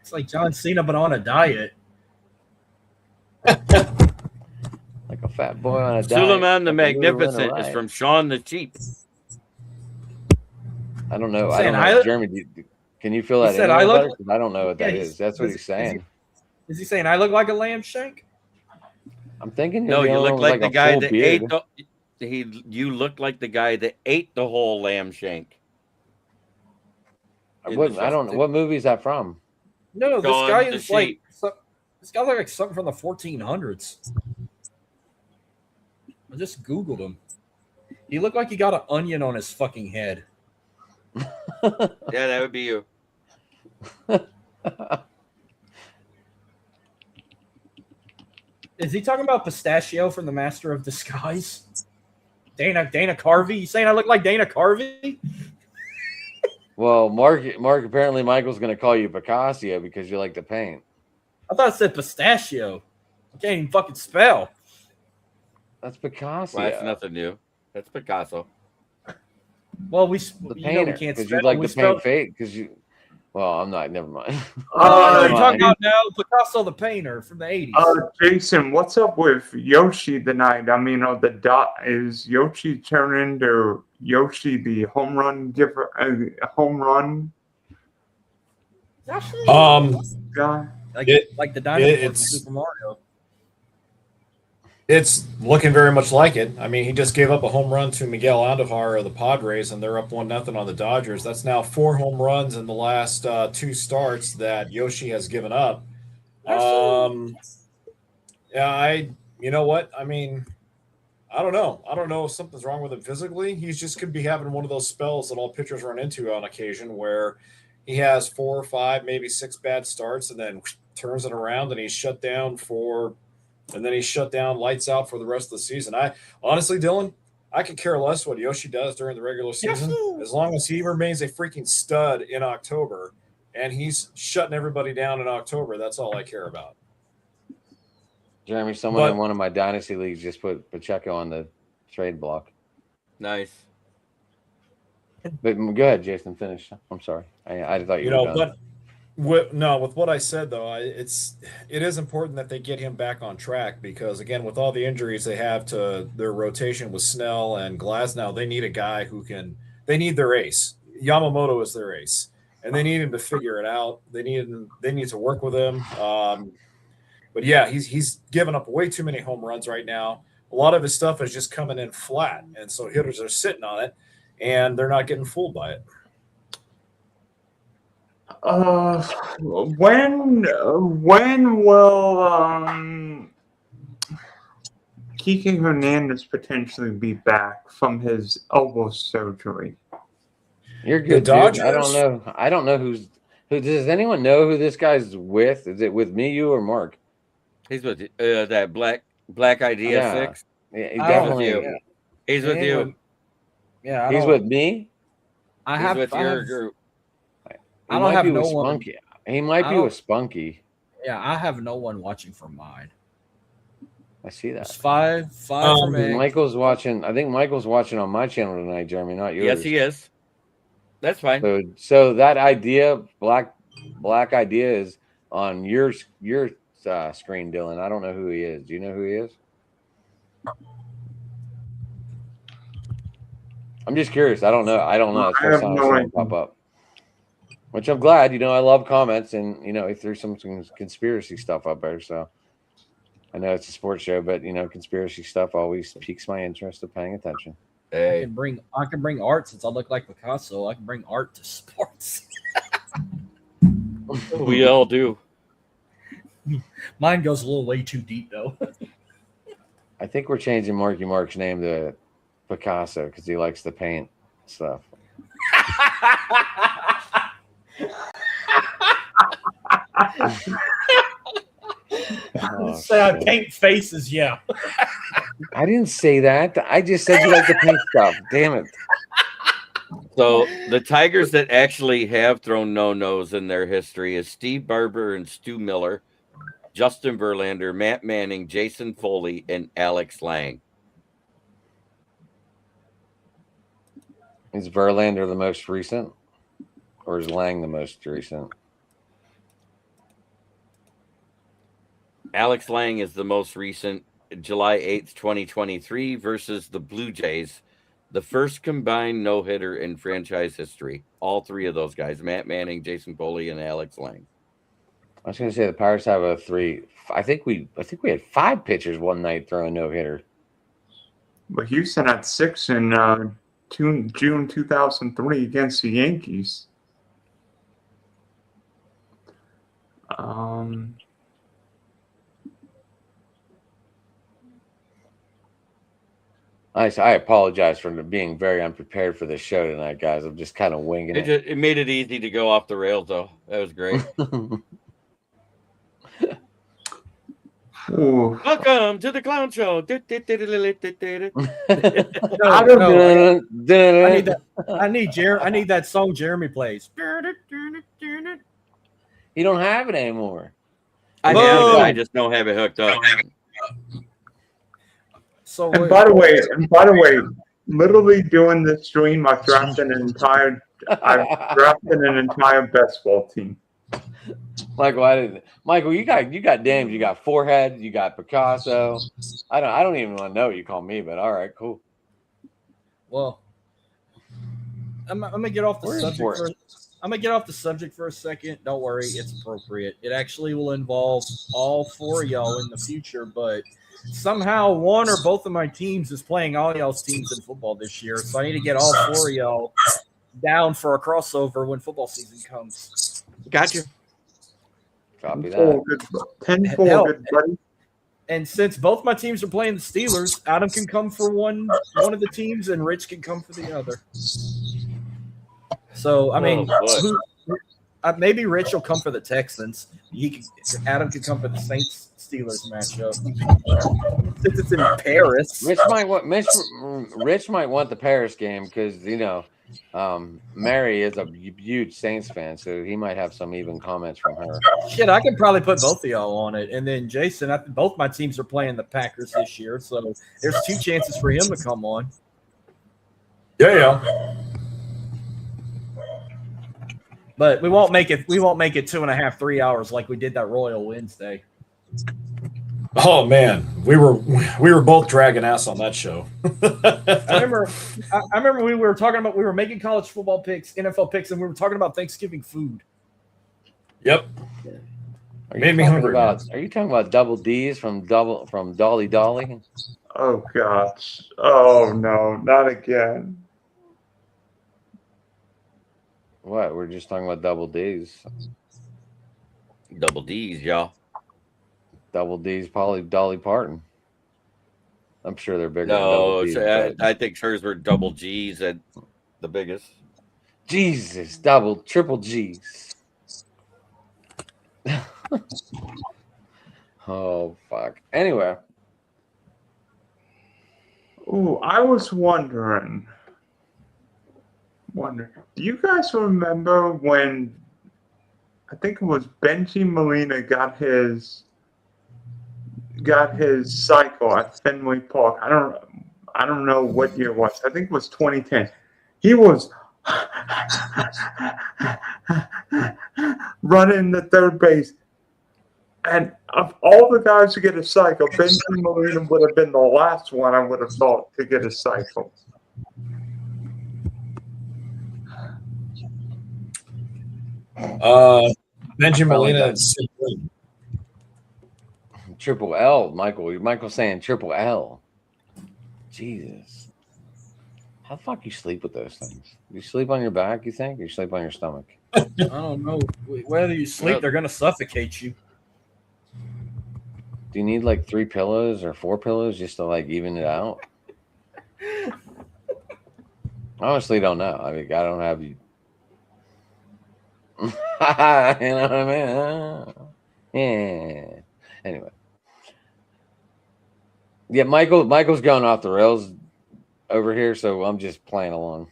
it's like John Cena but on a diet. Like a fat boy on a diet. Suleiman the like Magnificent is from Sean the Cheap. I don't know. Saying Jeremy, can you feel that? said I look. I don't know what that is. That's what he's saying. Is he saying I look like a lamb shank? I'm thinking. No, you look like the guy that ate. You look like the guy that ate the whole lamb shank. I don't know. What movie is that from? No, this guy is like. This guy looks like something from the 1400s. I just Googled him. He looked like he got an onion on his fucking head. Yeah, that would be you. Is he talking about Pistachio from The Master of Disguise? Dana Carvey? You saying I look like Dana Carvey? Well, Mark. Apparently, Michael's going to call you Picasso because you like to paint. I thought it said pistachio. I can't even fucking spell. That's Picasso. Well, that's nothing new. That's Picasso. Well, we painter, we can't because spell. you like We to spell- paint fake. Because you. Well, I'm not. Never mind. you're talking about now Picasso the painter from the 80s. Jason, what's up with Yoshi tonight? I mean, is Yoshi turning into Yoshi the home run giver? Home run guy? Like the dinosaur from it's- Super Mario. It's looking very much like it. I mean, he just gave up a home run to Miguel Andujar of the Padres, and they're up 1-0 on the Dodgers. That's now 4 home runs in the last 2 starts that Yoshi has given up. Yeah, you know what? I mean, I don't know. I don't know if something's wrong with him physically. He's just could be having one of those spells that all pitchers run into on occasion where he has 4 or 5, maybe 6 bad starts and then turns it around and he's shut down lights out for the rest of the season. I honestly, Dylan, I could care less what Yoshi does during the regular season as long as he remains a freaking stud in October and he's shutting everybody down in October. That's all I care about. Jeremy, someone in one of my dynasty leagues just put Pacheco on the trade block. Nice. But go ahead, Jason. Finish. I'm sorry. I thought you were done. But with what I said though, it is important that they get him back on track because again, with all the injuries they have to their rotation with Snell and Glasnow, they need a guy they need their ace. Yamamoto is their ace, and they need him to figure it out. They need to work with him. But yeah, he's given up way too many home runs right now. A lot of his stuff is just coming in flat, and so hitters are sitting on it, and they're not getting fooled by it. When will Kike Hernandez potentially be back from his elbow surgery? You're good, The Dodgers? dude. I don't know who. Does anyone know who this guy's with? Is it with me, you, or Mark? He's with that Black Idea Yeah. 6. Yeah, He's definitely. with you. He's with you. Yeah, He's with me. He's with your group. He I don't might have be no with one. Spunky. He might I be don't- with Spunky. Yeah, I have no one watching from mine. I see It's that. five for me. Michael's watching. I think Michael's watching on my channel tonight, Jeremy, not yours. Yes, he is. That's fine. So that idea, black idea, is on your screen, Dylan. I don't know who he is. Do you know who he is? I'm just curious. I don't know. That's I have first time no I've seen him idea. pop up. Which I'm glad. I love comments, and he threw some conspiracy stuff up there. So I know it's a sports show, but conspiracy stuff always piques my interest of paying attention. I Hey, can bring art since I look like Picasso. I can bring art to sports. we all do. Mine goes a little way too deep though. I think we're changing Marky Mark's name to Picasso because he likes to paint stuff. Oh, Say I shit. paint faces, yeah. I didn't say that. I just said you like to paint stuff. Damn it. So the Tigers that actually have thrown no-nos in their history is Steve Barber and Stu Miller, Justin Verlander, Matt Manning, Jason Foley, and Alex Lang. Is Verlander the most recent, or is Lang the most recent? Alex Lang is the most recent, July 8th, 2023, versus the Blue Jays, the first combined no-hitter in franchise history. All three of those guys, Matt Manning, Jason Foley, and Alex Lang. I was going to say the Pirates have a 3. I think we had 5 pitchers one night throwing no hitter. But Houston had 6 in June 2003 against the Yankees. I apologize for being very unprepared for this show tonight, guys. I'm just kind of winging it. It made it easy to go off the rails, though. That was great. Ooh. Welcome to the Clown Show. I need that song Jeremy plays. You don't have it anymore. I have it. I just don't have it hooked up. So And by the way, literally doing this stream, I've drafted an entire baseball team. Michael, you got names. You got Forehead. You got Picasso. I don't even want to know what you call me, but all right, cool. Well, I'm gonna get off the Where's subject. Forrest? I'm gonna get off the subject for a second. Don't worry, it's appropriate. It actually will involve all 4 of y'all in the future, but somehow one or both of my teams is playing all y'all's teams in football this year, so I need to get all 4 of y'all down for a crossover when football season comes. Gotcha. Copy that. 10-4, good buddy. And since both my teams are playing the Steelers, Adam can come for one of the teams, and Rich can come for the other. So I mean, maybe Rich will come for the Texans. Adam can come for the Saints Steelers matchup. Since it's in Paris, Rich might want the Paris game because Mary is a huge Saints fan, so he might have some even comments from her. Shit, I could probably put both of y'all on it, and then Jason. Both my teams are playing the Packers this year, so there's 2 chances for him to come on. Yeah. But we won't make it 2.5, 3 hours like we did that Royal Wednesday. Oh man, we were both dragging ass on that show. I remember we were making college football picks, NFL picks, and we were talking about Thanksgiving food. Yep. Made me hungry. Are you talking about double D's from Dolly Dolly? Oh gosh. Oh no, not again. What? We're just talking about double D's. Double D's, y'all. Double D's, probably Dolly Parton. I'm sure they're bigger. No, than double D's, I think hers were double G's at the biggest. Jesus, triple G's. Oh fuck. Anyway. Oh, I was wondering. Do you guys remember when I think it was Benji Molina got his cycle at Fenway Park? I don't know what year it was. I think it was 2010. He was running the third base. And of all the guys to get a cycle, Benji Molina would have been the last one I would have thought to get a cycle. Benjamin Molina. Triple L, Michael. Michael's saying triple L. Jesus. How the fuck you sleep with those things? You sleep on your back, you think? Or you sleep on your stomach? I don't know. Whether you sleep, they're going to suffocate you. Do you need like 3 pillows or 4 pillows just to like even it out? I honestly don't know. I mean, I don't have you. You know what I mean? Yeah. Anyway. Yeah, Michael's going off the rails over here, so I'm just playing along.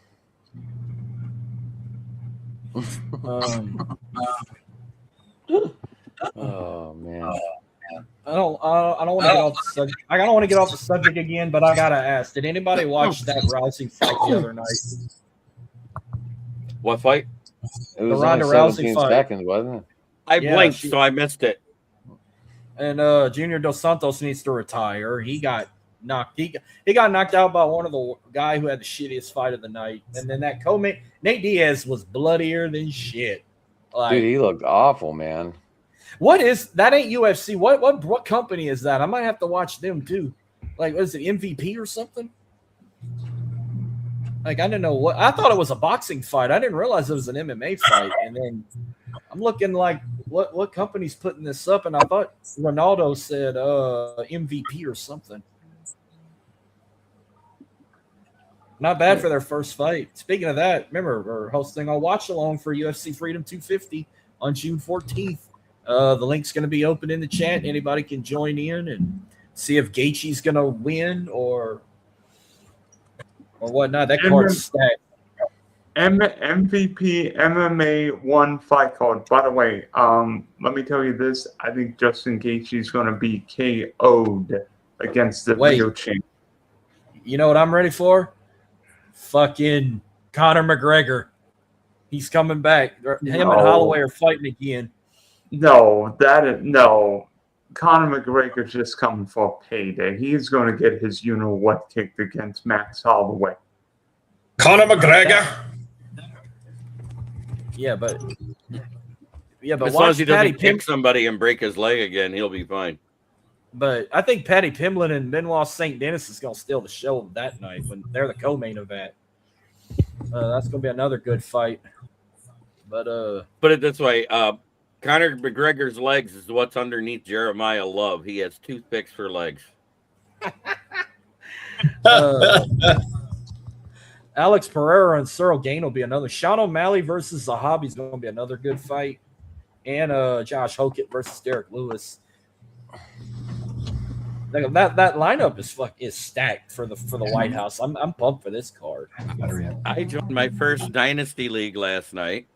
Oh man. I don't want to get off the subject. I don't want to get off the subject again, but I gotta ask: did anybody watch that rousing fight the other night? What fight? It was the Ronda only Rousey 17 fight. seconds, wasn't it? I blinked, so I missed it. And Junior Dos Santos needs to retire. He got knocked. He got knocked out by one of the guy who had the shittiest fight of the night. And then that co-main Nate Diaz was bloodier than shit. Like, Dude, he looked awful, man. what is that? Ain't UFC? What company is that? I might have to watch them too. Like, what is it, MVP or something? Like, I didn't know what. I thought it was a boxing fight. I didn't realize it was an MMA fight. And then I'm looking like, what company's putting this up? And I thought Ronaldo said MVP or something. Not bad for their first fight. Speaking of that, remember, we're hosting a watch along for UFC Freedom 250 on June 14th. The link's going to be open in the chat. Anybody can join in and see if Gaethje's going to win or whatnot. That card's stacked. MVP MMA 1 fight card. By the way, let me tell you this. I think Justin Gaethje's going to be KO'd against the video champ. You know what I'm ready for? Fucking Conor McGregor. He's coming back. Him and Holloway are fighting again. No. Conor McGregor's just coming for a payday. He's going to get his you-know-what kicked against Max Holloway. Conor McGregor. Yeah, but as long as he doesn't kick somebody and break his leg again, he'll be fine. But I think Patty Pimblett and Benoit St. Denis is going to steal the show that night when they're the co-main event. That's going to be another good fight. But put it this way, Conor McGregor's legs is what's underneath Jeremiah Love. He has toothpicks for legs. Alex Pereira and Cyril Gain will be another. Sean O'Malley versus Zahabi is going to be another good fight. And Josh Hokett versus Derek Lewis. That lineup is stacked for the White House. I'm pumped for this card. I joined my first Dynasty League last night.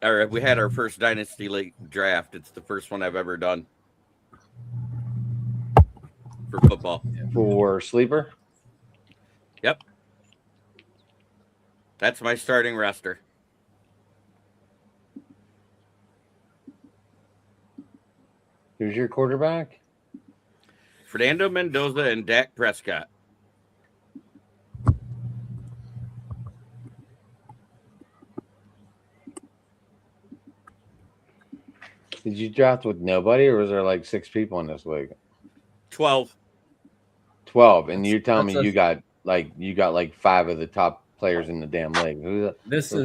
Or we had our first Dynasty League draft. It's the first one I've ever done for football. For sleeper? Yep. That's my starting roster. Who's your quarterback? Fernando Mendoza and Dak Prescott. Did you draft with nobody, or was there like 6 people in this league? 12. 12, and you're telling me That's you got like 5 of the top players in the damn league.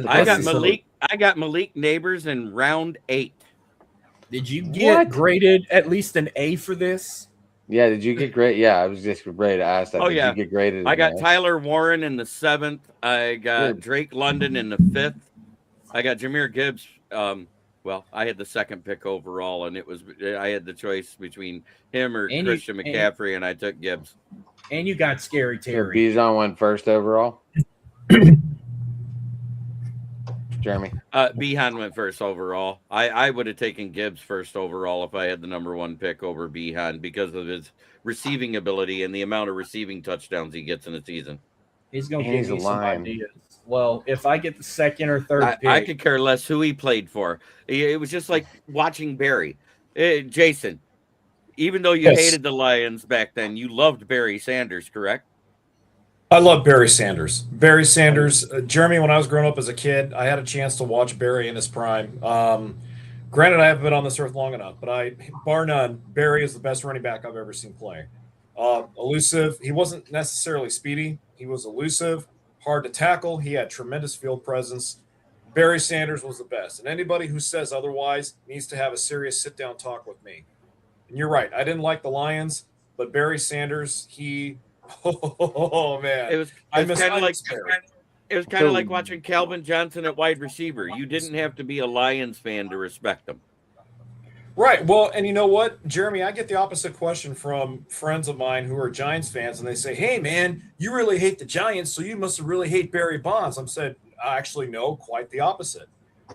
I got Malik Neighbors in round 8. Did you get graded at least an A for this? Yeah, did you get graded? Yeah, I was just ready to ask that. Oh, did yeah. you get graded? I got Tyler Warren in the 7th. I got Drake London in the 5th. I got Jahmyr Gibbs. Well, I had the 2nd pick overall, and I had the choice between him or Christian McCaffrey, and I took Gibbs. And you got Scary Terry. Bijan went first overall. Jeremy. Behan went first overall. I would have taken Gibbs first overall if I had the number 1 pick over Behan because of his receiving ability and the amount of receiving touchdowns he gets in a season. He's going to give me some ideas. Well, if I get the 2nd or 3rd pick. I could care less who he played for. It was just like watching Barry. Jason, even though you hated the Lions back then, you loved Barry Sanders, correct? I love Barry Sanders. Barry Sanders, Jeremy, when I was growing up as a kid, I had a chance to watch Barry in his prime. Granted, I haven't been on this earth long enough, but bar none, Barry is the best running back I've ever seen play. Elusive. He wasn't necessarily speedy. He was elusive, hard to tackle. He had tremendous field presence. Barry Sanders was the best. And anybody who says otherwise needs to have a serious sit-down talk with me. And you're right. I didn't like the Lions, but Barry Sanders, oh man. It was kind of like watching Calvin Johnson at wide receiver. You didn't have to be a Lions fan to respect him. Right. Well, and you know what, Jeremy, I get the opposite question from friends of mine who are Giants fans, and they say, "Hey, man, you really hate the Giants, so you must really hate Barry Bonds." I said, "Actually, no, quite the opposite."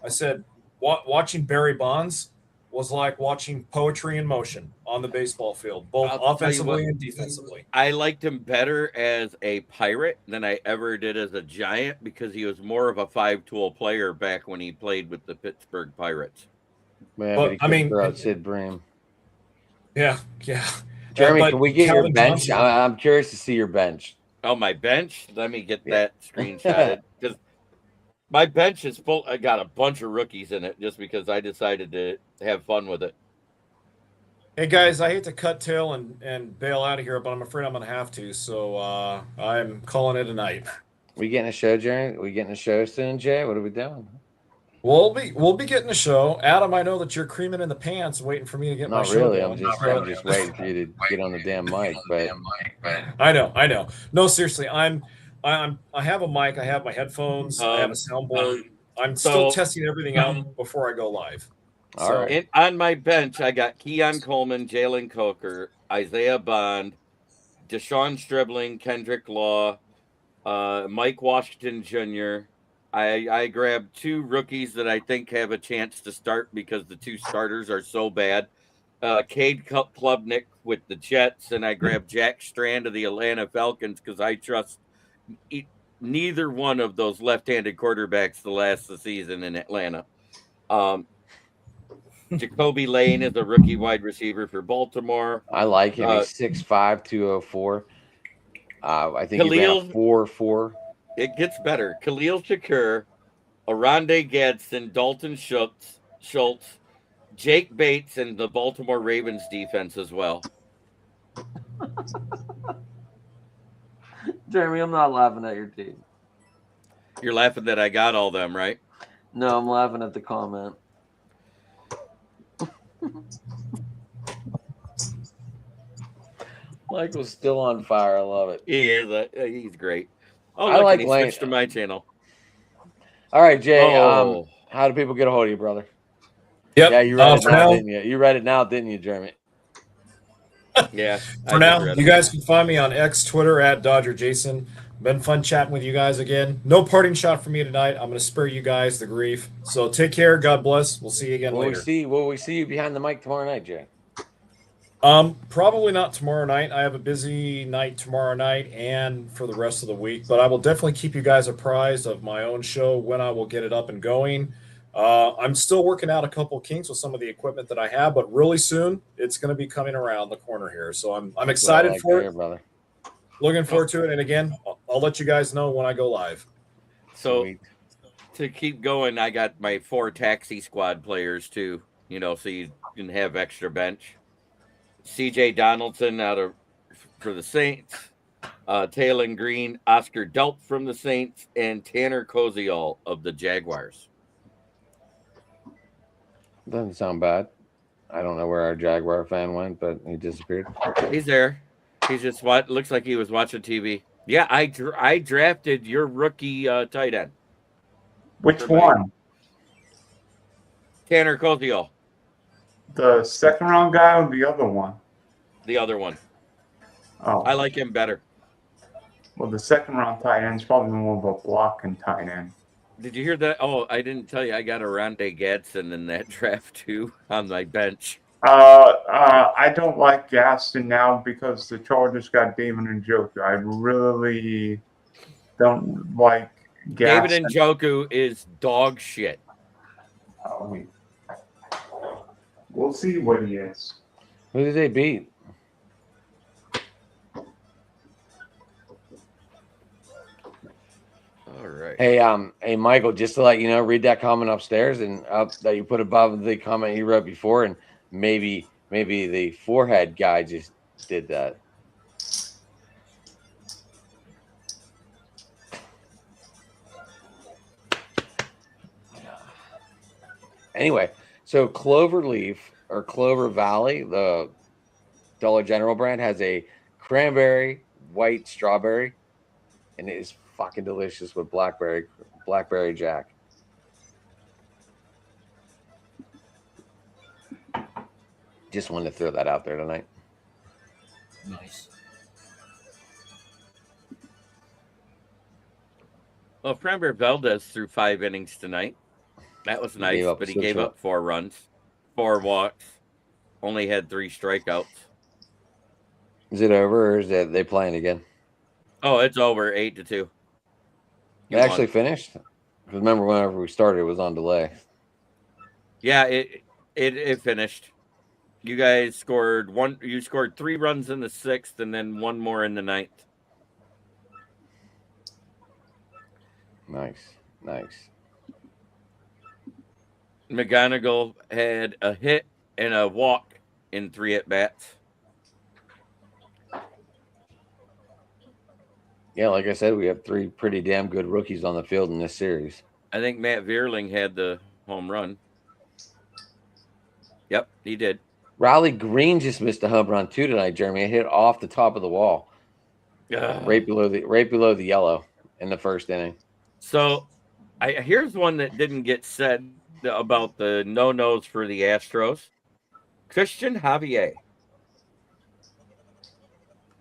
I said, watching Barry Bonds was like watching poetry in motion on the baseball field, both offensively and defensively. I liked him better as a Pirate than I ever did as a Giant because he was more of a 5-tool player back when he played with the Pittsburgh Pirates. Man, but I mean, Sid Bream. Yeah. Jeremy, can we get your bench? I'm curious to see your bench. Oh, my bench? Let me get that screenshotted because my bench is full. I got a bunch of rookies in it just because I decided to have fun with it. Hey guys, I hate to cut tail and bail out of here, but I'm afraid I'm going to have to. So I'm calling it a night. We getting a show, Jeremy? We getting a show soon, Jay? What are we doing? We'll be getting a show. Adam, I know that you're creaming in the pants, waiting for me to get my show. I'm just waiting for you to get on the damn mic. But I know. No, seriously, I have a mic. I have my headphones. I have a soundboard. I'm still testing everything out before I go live. All right. On my bench, I got Keon Coleman, Jalen Coker, Isaiah Bond, Deshaun Stribling, Kendrick Law, Mike Washington Jr. I grabbed 2 rookies that I think have a chance to start because the 2 starters are so bad. Cade Klubnik with the Jets, and I grabbed Jack Strand of the Atlanta Falcons because I trust neither one of those left-handed quarterbacks to last the season in Atlanta. Jacoby Lane is a rookie wide receiver for Baltimore. I like him. He's 6'5", 204. I think he ran a 4.4. It gets better. Khalil Shakur, Oronde Gadsden, Dalton Schultz, Jake Bates, and the Baltimore Ravens defense as well. Jeremy, I'm not laughing at your team. You're laughing that I got all them, right? No, I'm laughing at the comment. Michael's still on fire. I love it. He is. He's great. Oh, I look, like and he Lane. switched to my channel. All right, Jay. Oh. How do people get a hold of you, brother? Yep. Yeah, you read it for now, now, didn't you? You read it now, didn't you, Jeremy? Yeah. for now, you guys can find me on X, Twitter at Dodger Jason. Been fun chatting with you guys again. No parting shot for me tonight. I'm going to spare you guys the grief. So take care. God bless. We'll see you again later. Will we see you behind the mic tomorrow night, Jay? Probably not tomorrow night. I have a busy night tomorrow night and for the rest of the week, but I will definitely keep you guys apprised of my own show when I will get it up and going. I'm still working out a couple kinks with some of the equipment that I have, but really soon it's going to be coming around the corner here. So I'm excited for it. Brother. Looking forward to it. And again, I'll let you guys know when I go live. So Sweet. to keep going, I got my 4 taxi squad players too, so you can have extra bench. CJ Donaldson for the Saints, Taylon Green, Oscar Delp from the Saints, and Tanner Koziol of the Jaguars. Doesn't sound bad. I don't know where our Jaguar fan went, but he disappeared. He's there. He's just looks like he was watching TV. Yeah, I drafted your rookie tight end. Which one? Tanner Koziol. The second round guy or the other one? The other one. Oh, I like him better. well, the second round tight end is probably more of a blocking tight end. Did you hear that? Oh, I didn't tell you. I got a Rondé Gadsden in that draft too on my bench. I don't like Gaston now because the Chargers got David Njoku. I really don't like Gaston. David Njoku is dog shit. We'll see what he is. Who did they beat? All right. Hey, Michael, just to let you know, read that comment upstairs and up that you put above the comment you wrote before, and maybe the forehead guy just did that. Anyway, so Cloverleaf or Clover Valley, the Dollar General brand, has a cranberry white strawberry, and it is fucking delicious with blackberry jack. Just wanted to throw that out there tonight. Nice. Well, Framber Valdez threw 5 innings tonight. That was nice, but he gave up 4 runs, 4 walks, only had 3 strikeouts. Is it over, or is they playing again? Oh, it's over, 8-2. It actually finished? Because remember, whenever we started, it was on delay. Yeah, it finished. You guys scored 1. You scored 3 runs in the 6th, and then 1 more in the 9th. Nice. McGonigal had a hit and a walk in 3 at-bats. Yeah, like I said, we have 3 pretty damn good rookies on the field in this series. I think Matt Vierling had the home run. Yep, he did. Riley Green just missed a home run too tonight, Jeremy. It hit off the top of the wall, right below the yellow in the first inning. So, here's one that didn't get said about the no-nos for the Astros. Christian Javier.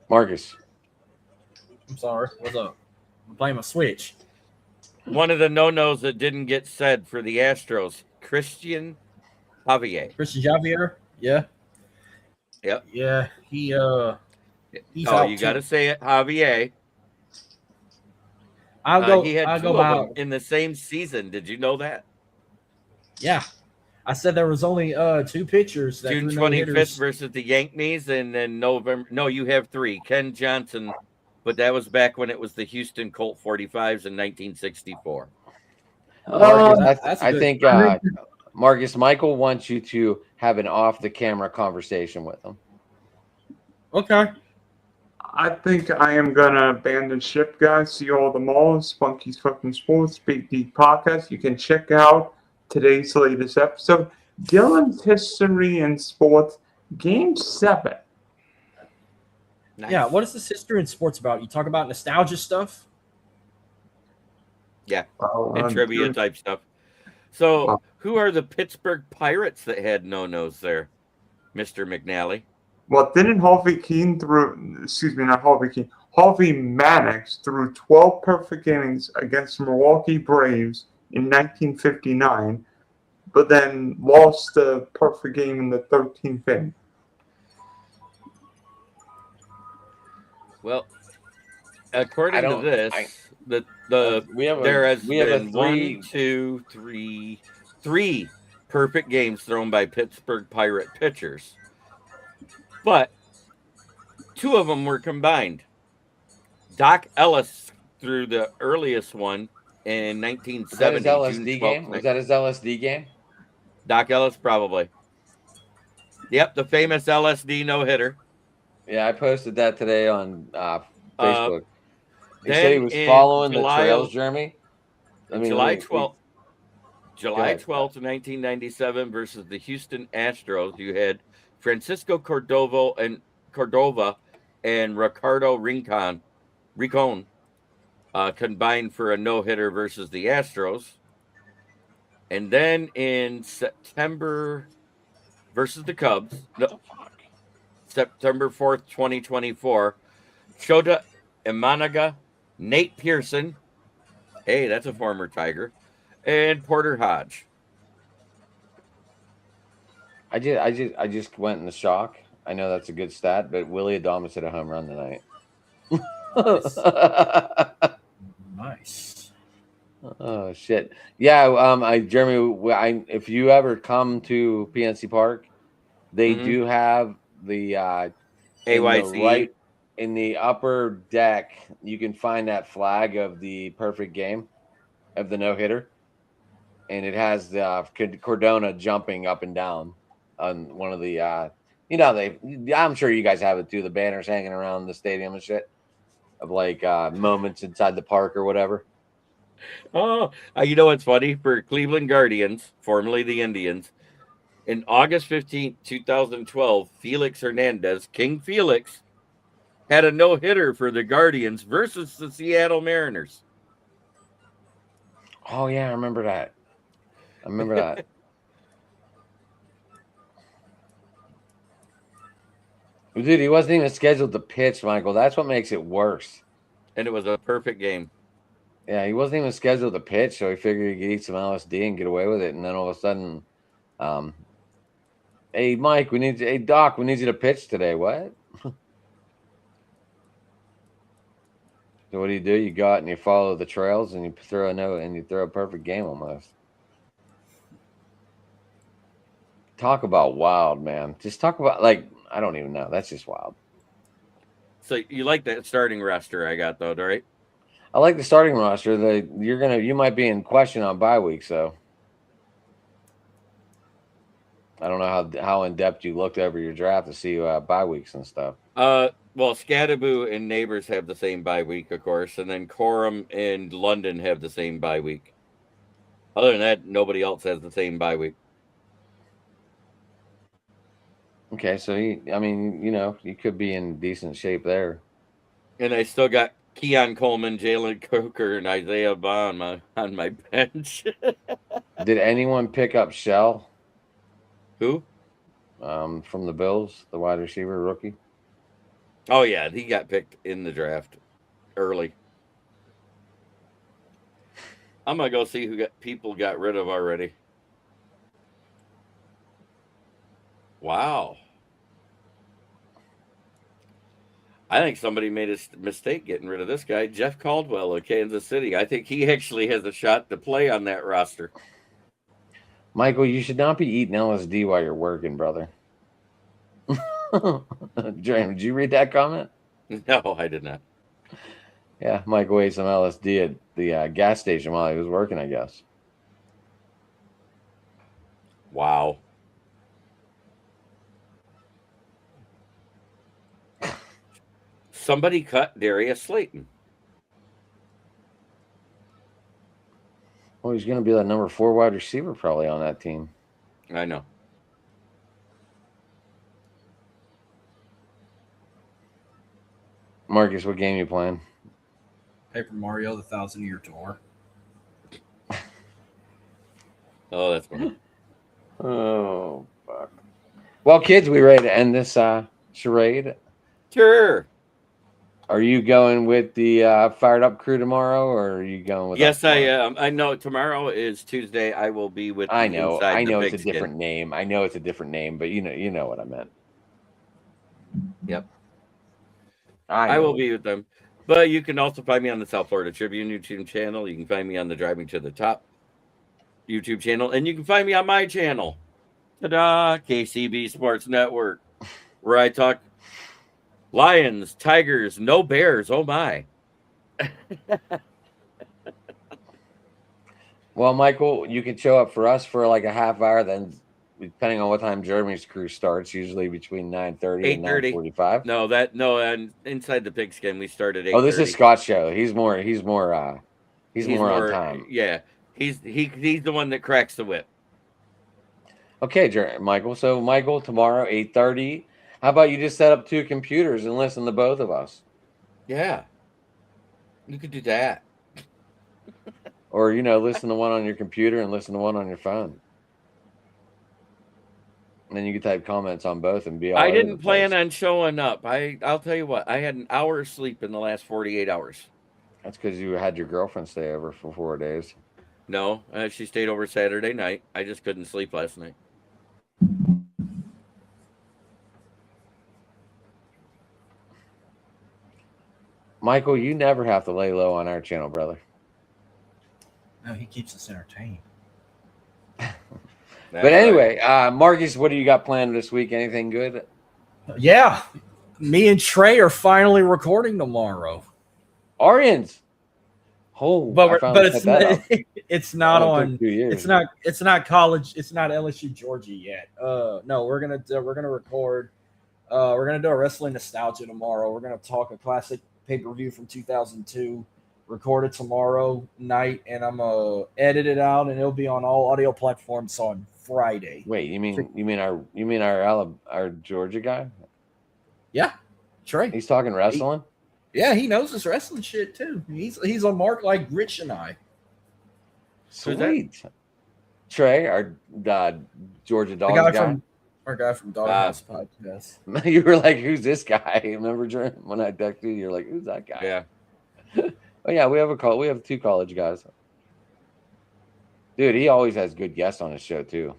Marcus. I'm sorry. What's up? I'm playing my Switch. One of the no-nos that didn't get said for the Astros. Christian Javier. Christian Javier. Yeah. Yep. Yeah. He's out you got to say it, Javier. He had 2 of them in the same season. Did you know that? Yeah. I said there was only 2 pitchers. That June 25th versus the Yankees, and then November. No, you have 3. Ken Johnson, but that was back when it was the Houston Colt 45s in 1964. Marcus, I think Marcus, Michael wants you to have an off-the-camera conversation with him. Okay. I think I am gonna abandon ship, guys. See you all tomorrow. Spunky's Fucking Sports, Big D Podcast. You can check out today's latest episode. Dylan's history in sports, Game 7. Nice. Yeah, what is this history in sports about? You talk about nostalgia stuff? Yeah, Well, and trivia type stuff. So, Wow. who are the Pittsburgh Pirates that had no-nos there, Mr. McNally? Well, didn't Harvey Keene not Harvey Keene, Harvey Mannix threw 12 perfect innings against the Milwaukee Braves in 1959, but then lost the perfect game in the 13th inning. I Well, according to don't- this, we have there has we have been three. 3 perfect games thrown by Pittsburgh Pirate pitchers, but 2 of them were combined. Doc Ellis threw the earliest one in Was that 1970. his LSD June 12th, game? Was that his LSD game? Doc Ellis, probably. Yep, the famous LSD no-hitter. Yeah, I posted that today on Facebook. He Then said he was in following the July trails, of- Jeremy. July 12th, July ahead. 12th, 1997 versus the Houston Astros, you had Francisco Cordova and Ricardo Rincon combined for a no-hitter versus the Astros. And then in September versus the Cubs, September 4th, 2024, Shota Imanaga, Nate Pearson, hey, that's a former Tiger, and Porter Hodge. I just went in the shock. I know that's a good stat, but Willie Adames hit a home run tonight. Nice. Oh shit! Yeah, Jeremy, if you ever come to PNC Park, they Mhm. do have the AYC. in the upper deck. You can find that flag of the perfect game of the no hitter, and it has the Cordona jumping up and down on one of the. I'm sure you guys have it too. The banners hanging around the stadium and shit of like moments inside the park or whatever. Oh, you know what's funny? For Cleveland Guardians, formerly the Indians, in August 15th, 2012, Felix Hernandez, King Felix, had a no-hitter for the Guardians versus the Seattle Mariners. Oh yeah, I remember that. Dude, he wasn't even scheduled to pitch, Michael. That's what makes it worse. And it was a perfect game. Yeah, he wasn't even scheduled to pitch, so he figured he could eat some LSD and get away with it. And then all of a sudden, hey Mike, hey Doc, we need you to pitch today. What? So what do? You go out and you follow the trails and you throw a note and you throw a perfect game almost. Talk about wild, man. Just talk about I don't even know. That's just wild. So you like that starting roster I got though, right? I like the starting roster. You might be in question on bye week, so I don't know how in depth you looked over your draft to see bye weeks and stuff. Well, Scadaboo and Neighbors have the same bye week, of course, and then Coram and London have the same bye week. Other than that, nobody else has the same bye week. Okay, so you could be in decent shape there. And I still got Keon Coleman, Jalen Coker, and Isaiah Bond on my bench. Did anyone pick up Shell? Who? From the Bills, the wide receiver rookie. Oh yeah, he got picked in the draft early. I'm gonna go see who people got rid of already. Wow. I think somebody made a mistake getting rid of this guy, Jeff Caldwell of Kansas City. I think he actually has a shot to play on that roster. Michael, you should not be eating LSD while you're working, brother. Jeremy, did you read that comment? No, I did not. Yeah, Michael ate some LSD at the gas station while he was working, I guess. Wow. Somebody cut Darius Slayton. Well, he's going to be that number 4 wide receiver probably on that team. I know. Marcus, what game you playing? Paper Mario: The 1,000-Year Tour. Oh, that's funny. Oh, fuck. Well, kids, we ready to end this charade? Sure. Are you going with the fired up crew tomorrow, or are you going with? Yes, us I tomorrow? am. I know tomorrow is Tuesday. I will be with the I know. Inside I the know it's a Pigskin. different name. I know it's a different name, but you know what I meant. Yep. I I will know. be with them. But you can also find me on the South Florida Tribune YouTube channel. You can find me on the Driving to the Top YouTube channel. And you can find me on my channel. Ta-da! KCB Sports Network. Where I talk Lions, Tigers, no Bears. Oh my. Well, Michael, you can show up for us for like a half hour. Then, depending on what time Jeremy's crew starts, usually between 9:30 and 8:30. 9:45. No, and Inside the Pigskin, we start at 8:30. Oh, this is Scott's show. He's more on time. Yeah. He's the one that cracks the whip. Okay, Michael. So, Michael, tomorrow 8:30. How about you just set up 2 computers and listen to both of us, Yeah. You could do that. or listen to one on your computer and listen to one on your phone, and then you can type comments on both and be all. I over didn't the plan place. on showing up. I'll tell you what, I had an hour of sleep in the last 48 hours. That's because you had your girlfriend stay over for 4 days. No, she stayed over Saturday night. I just couldn't sleep last night. Michael, you never have to lay low on our channel, brother. No, he keeps us entertained. But anyway, Marcus, what do you got planned this week? Anything good? Yeah, me and Trey are finally recording tomorrow. Arians. Oh, But I it's set that up. it's not Only on. took 2 years. It's not college. It's not LSU Georgia yet. No, we're gonna record. We're gonna do a wrestling nostalgia tomorrow. We're gonna talk a classic pay-per-view from 2002. Record it tomorrow night, and I'm gonna edit it out, and it'll be on all audio platforms on Friday. Wait, you mean our Georgia guy? Yeah, Trey. He's talking wrestling. Yeah, he knows his wrestling shit too. He's on mark like Rich and I. Sweet. Trey, our Georgia Dogs guy. Our guy from Doghouse Podcast. You were like, "Who's this guy?" Remember, Trey, when I texted you, you're like, "Who's that guy?" Yeah. Oh yeah, we have 2 college guys. Dude, he always has good guests on his show too.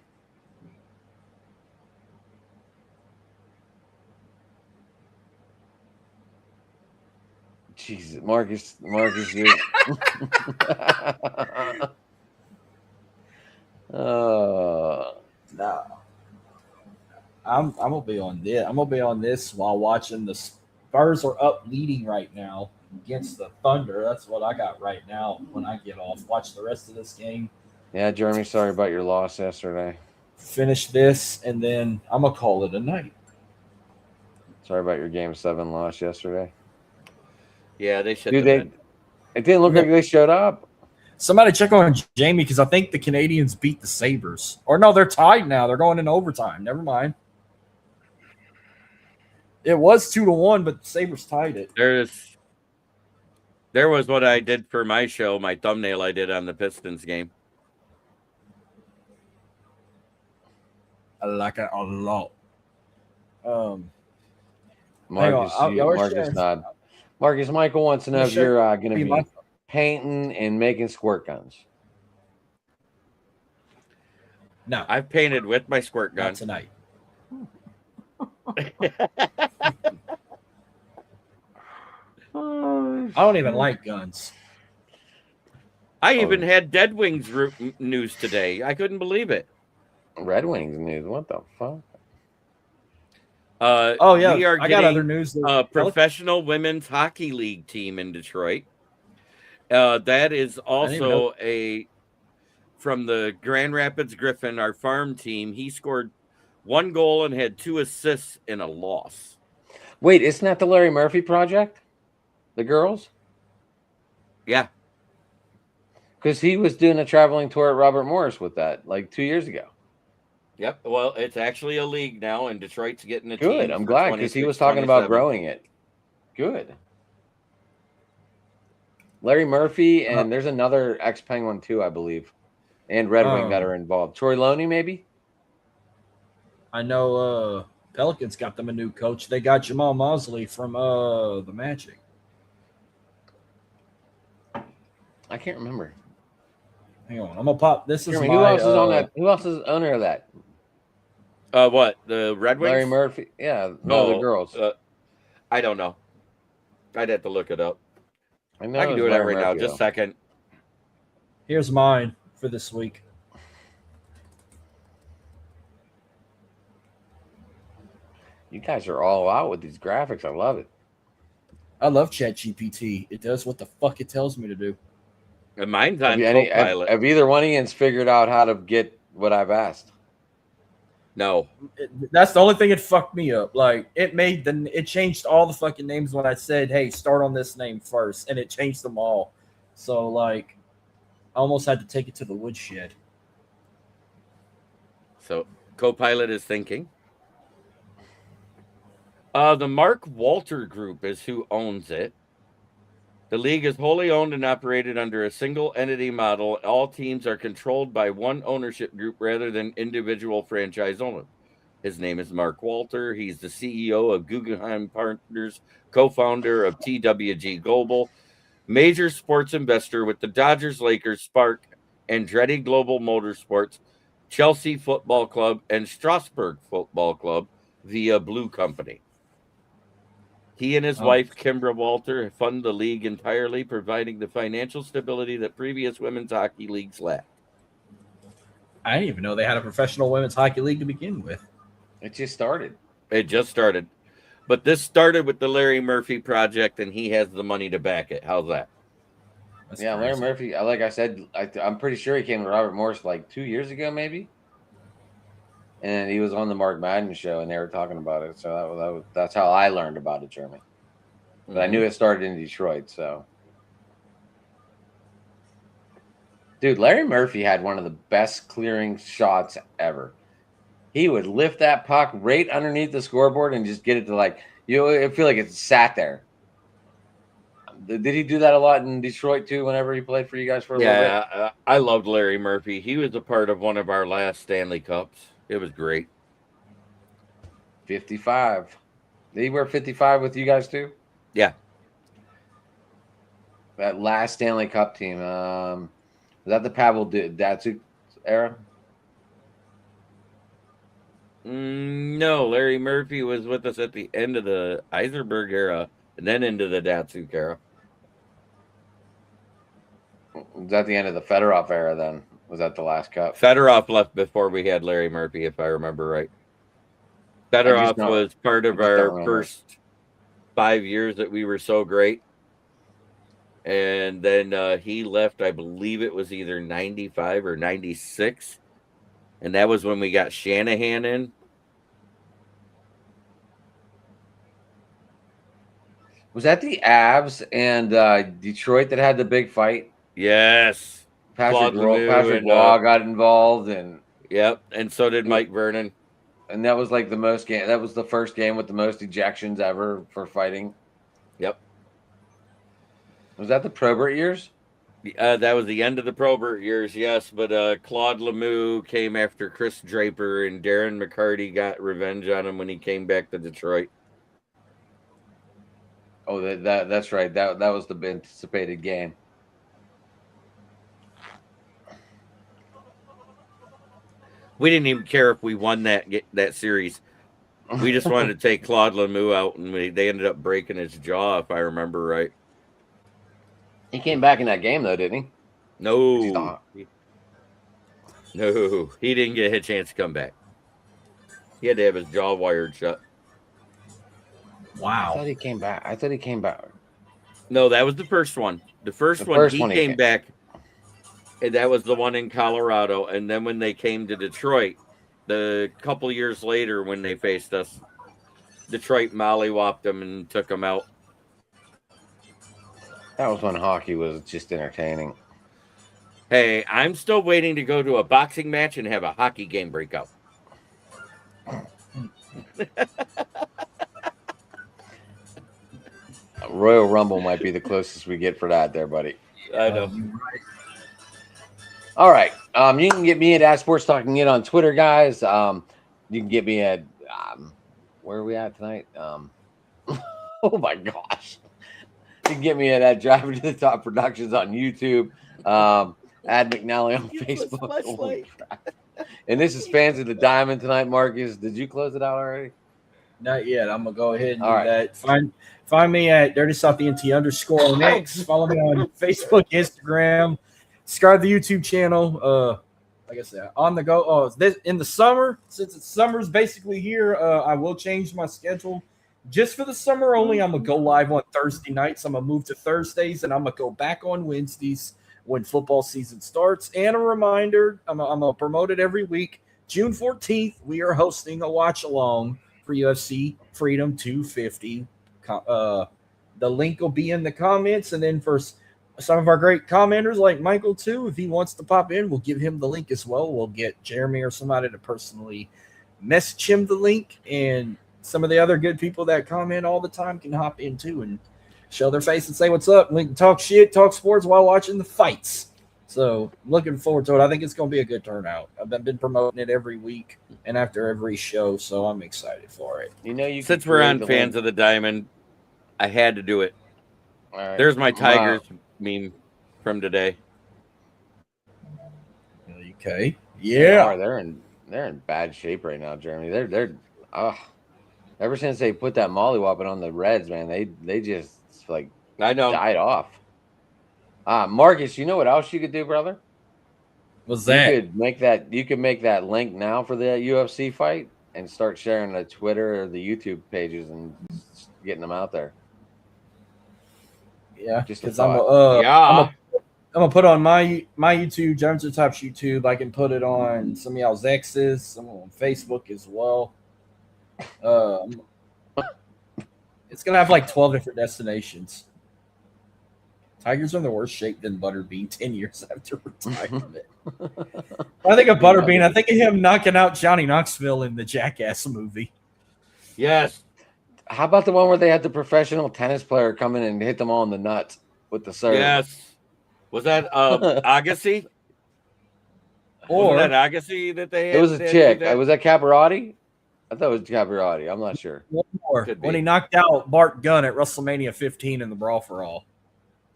Jesus, Marcus, you. No. I'm gonna be on this. I'm gonna be on this while watching the Spurs are up leading right now against the Thunder. That's what I got right now when I get off. Watch the rest of this game. Yeah, Jeremy, sorry about your loss yesterday. Finish this, and then I'm gonna call it a night. Sorry about your Game 7 loss yesterday. Yeah, they should. Dude, it didn't look like they showed up. Somebody check on Jamie because I think the Canadians beat the Sabres. Or no, they're tied now. They're going in overtime. Never mind. It was 2-1, but the Sabres tied it. There was what I did for my show, my thumbnail I did on the Pistons game. I like it a lot. Marcus, Michael wants to know if you're going to be my- painting and making squirt guns. No, I've painted with my squirt gun. not tonight. I don't even like guns. I even had Dead Wings news today. I couldn't believe it. Red Wings news. What the fuck? Oh yeah, we are I got other news. A professional women's hockey league team in Detroit. That is also from the Grand Rapids Griffin, our farm team. He scored 1 goal and had 2 assists in a loss. Wait, isn't that the Larry Murphy project? The girls? Yeah. Because he was doing a traveling tour at Robert Morris with that like 2 years ago. Yep. Well, it's actually a league now, and Detroit's getting a Good. team. I'm for glad because he 26, was talking about 27. growing it. Good. Larry Murphy, and there's another ex-Penguin too, I believe, and Red Wing that are involved. Troy Loney, maybe. I know Pelicans got them a new coach. They got Jamal Mosley from the Magic. I can't remember. Hang on, I'm gonna pop. This is Jeremy, my. who else is on that? Who else is owner of that? What? The Red Wings? Larry Murphy. Yeah, no, the girls. I don't know. I'd have to look it up. I know I can it do was it Larry right now. Murphy, Just a though. second. Here's mine for this week. You guys are all out with these graphics. I love it. I love ChatGPT. It does what the fuck it tells me to do. And mine's Have, on have, have either one of you figured out how to get what I've asked? No. That's the only thing that fucked me up. Like it changed all the fucking names when I said, "Hey, start on this name first," and it changed them all. So like, I almost had to take it to the woodshed. So Copilot is thinking. The Mark Walter Group is who owns it. The league is wholly owned and operated under a single entity model. All teams are controlled by one ownership group rather than individual franchise owners. His name is Mark Walter. He's the CEO of Guggenheim Partners, co-founder of TWG Global, major sports investor with the Dodgers, Lakers, Spark, Andretti Global Motorsports, Chelsea Football Club, and Strasbourg Football Club via Blue Company. He and his wife, Kimbra Walter, fund the league entirely, providing the financial stability that previous women's hockey leagues lacked. I didn't even know they had a professional women's hockey league to begin with. It just started. It just started. But this started with the Larry Murphy project, and he has the money to back it. How's that? That's Yeah, crazy. Larry Murphy, like I said, I'm pretty sure he came to Robert Morris like 2 years ago, maybe. And he was on the Mark Madden show, and they were talking about it. So that's how I learned about it, Jeremy. But I knew it started in Detroit. So, dude, Larry Murphy had one of the best clearing shots ever. He would lift that puck right underneath the scoreboard and just get it to I feel like it sat there. Did he do that a lot in Detroit too? Whenever he played for you guys for a little bit. Yeah, I loved Larry Murphy. He was a part of one of our last Stanley Cups. It was great. 55. Did he wear 55 with you guys too? Yeah. That last Stanley Cup team. Was that the Pavel Datsyuk era? No, Larry Murphy was with us at the end of the Eiserberg era and then into the Datsyuk era. Was that the end of the Fedorov era then? Was that the last cup? Fedorov left before we had Larry Murphy, if I remember right. Fedorov was part of our first 5 years that we were so great. And then he left, I believe it was either 95 or 96. And that was when we got Shanahan in. Was that the Avs and Detroit that had the big fight? Yes. Patrick Waugh got involved, and yep, and so did Mike Vernon. And that was like the most game. That was the first game with the most ejections ever for fighting. Yep. Was that the Probert years? That was the end of the Probert years, yes. But Claude Lemieux came after Chris Draper, and Darren McCarty got revenge on him when he came back to Detroit. Oh, that's right. That was the anticipated game. We didn't even care if we won that series. We just wanted to take Claude Lemieux out, and they ended up breaking his jaw, if I remember right. He came back in that game, though, didn't he? No. No, he didn't get a chance to come back. He had to have his jaw wired shut. Wow. I thought he came back. No, that was the first one. The first one, he came back. And that was the one in Colorado. And then when they came to Detroit, the couple years later when they faced us, Detroit mollywopped them and took them out. That was when hockey was just entertaining. Hey, I'm still waiting to go to a boxing match and have a hockey game break out. Royal Rumble might be the closest we get for that there, buddy. I know. You're right. All right. You can get me at Sports Talking It on Twitter, guys. You can get me at where are we at tonight? Oh my gosh. You can get me at Driving to the Top Productions on YouTube. Ad McNally on Facebook. Holy crap. And this is Fans of the Diamond tonight, Marcus. Did you close it out already? Not yet. I'm gonna go ahead and All do right. that. Find me at Dirty South ENT _ next. Follow me on Facebook, Instagram. Subscribe to the YouTube channel. Like I said, on the go. Oh, in the summer, since summer's basically here, I will change my schedule. Just for the summer only, I'm gonna go live on Thursday nights. I'm gonna move to Thursdays, and I'm gonna go back on Wednesdays when football season starts. And a reminder, I'm gonna promote it every week. June 14th, we are hosting a watch along for UFC Freedom 250. The link will be in the comments, and then for some of our great commenters like Michael too, if he wants to pop in, we'll give him the link as well. We'll get Jeremy or somebody to personally message him the link, and some of the other good people that comment all the time can hop in too and show their face and say what's up. We can talk shit, talk sports while watching the fights. So looking forward to it. I think it's going to be a good turnout. I've been promoting it every week and after every show, so I'm excited for it. You know, you Since we're on Fans of the Diamond, I had to do it. All right. There's my Tigers meme from today. Okay. They Yeah. are. They're in bad shape right now, Jeremy. They're ever since they put that mollywhopping on the Reds, man, they just like I know. died off. Marcus, you know what else you could do, brother? What's that? You could make that link now for the UFC fight and start sharing the Twitter or the YouTube pages and getting them out there. Yeah, Just a because I'm Yeah. gonna put on my YouTube, Jones to Top's YouTube. I can put it on some of y'all's X's, some on Facebook as well. It's gonna have like 12 different destinations. Tigers are in the worse shape than Butterbean 10 years after retirement. I think of Butterbean. I think of him knocking out Johnny Knoxville in the Jackass movie. Yes. How about the one where they had the professional tennis player come in and hit them all in the nuts with the serve? Yes. Was that Agassi? Or Wasn't that Agassi that they had? It was a that chick. did that? Was that Caparati? I thought it was Caparati. I'm not sure. one more Could when be. he knocked out Bart Gunn at WrestleMania 15 in the Brawl for All.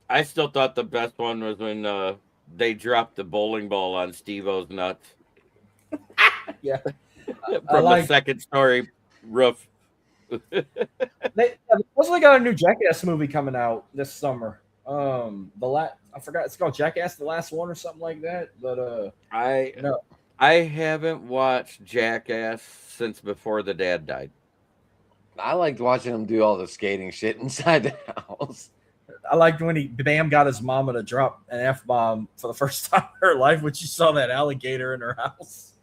I still thought the best one was when they dropped the bowling ball on Steve-O's nuts. Yeah. From like- the second story roof. They supposedly got a new Jackass movie coming out this summer. I forgot, it's called Jackass the Last One or something like that. But No. I haven't watched Jackass since before the dad died. I liked watching them do all the skating shit inside the house. I liked when Bam got his mama to drop an F-bomb for the first time in her life when she saw that alligator in her house.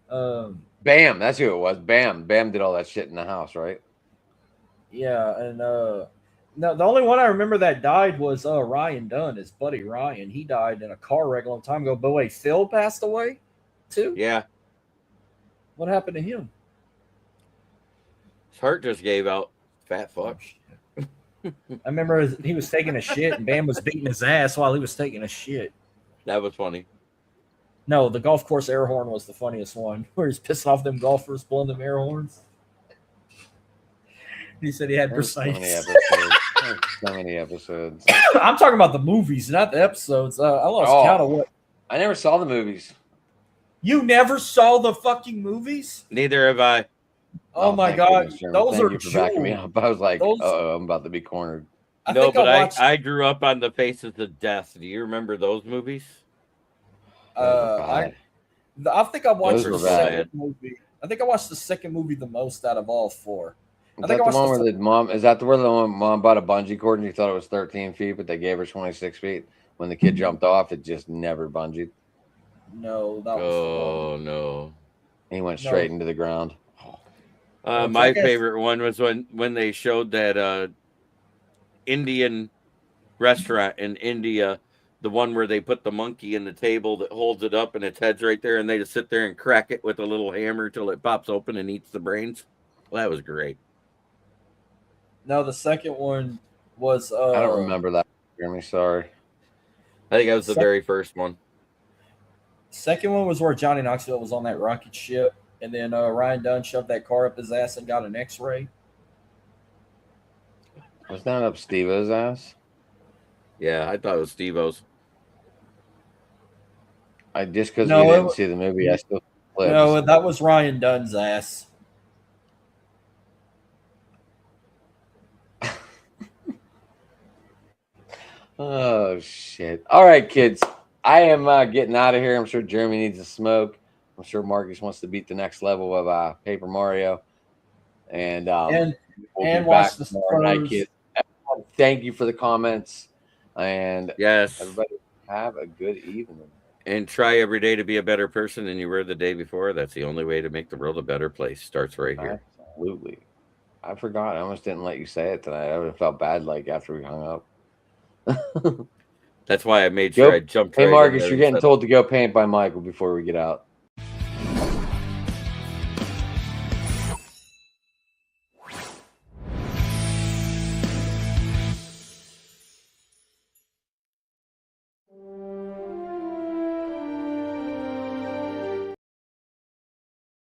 Bam, that's who it was. Bam did all that shit in the house, right? Yeah, and no, the only one I remember that died was Ryan Dunn, his buddy Ryan. He died in a car wreck a long time ago. But wait, Phil passed away too? Yeah. What happened to him? His heart just gave out. Fat fuck. I remember he was taking a shit and Bam was beating his ass while he was taking a shit. That was funny. No, the golf course air horn was the funniest one, where he's pissing off them golfers, blowing them air horns. He said he had There's so many precise. episodes. There's so many episodes. I'm talking about the movies, not the episodes. I lost count of what. I never saw the movies. You never saw the fucking movies? Neither have I. Oh my thank god, goodness, Jeremy. those Thank are you for backing me jewels. up. I was like, Those- I'm about to be cornered. I No, think but I watched. I grew up on the Faces of Death. Do you remember those movies? I think I watched Those were the bad. second movie. I think I watched the second movie the most out of all four. Is I that think I the watched one the where the mom? Is that where the mom bought a bungee cord and she thought it was 13 feet, but they gave her 26 feet? When the kid jumped off, it just never bungeed. No, that was the Oh no. He went No. straight into the ground. My Jackass- favorite one was when they showed that Indian restaurant in India the one where they put the monkey in the table that holds it up and its head's right there, and they just sit there and crack it with a little hammer till it pops open and eats the brains. Well, that was great. No, the second one was. I don't remember that. Jeremy, sorry. I think that was the very first one. Second one was where Johnny Knoxville was on that rocket ship, and then Ryan Dunn shoved that car up his ass and got an X-ray. Was that up Steve-O's ass? Yeah, I thought it was Steve-O's. I just because No, we it didn't wa- see the movie, I still clips. No, that was Ryan Dunn's ass. Oh shit! All right, kids. I am getting out of here. I'm sure Jeremy needs a smoke. I'm sure Marcus wants to beat the next level of Paper Mario. And And we'll and be watch back the tomorrow night, Spurs. kids. Everyone, thank you for the comments, and Yes. everybody have a good evening. And try every day to be a better person than you were the day before. That's the only way to make the world a better place. Starts right here. Absolutely. I forgot. I almost didn't let you say it tonight. I would have felt bad like after we hung up. That's why I made sure Go- I jumped Hey right in Marcus, there you're and getting said- told to go paint by Michael before we get out.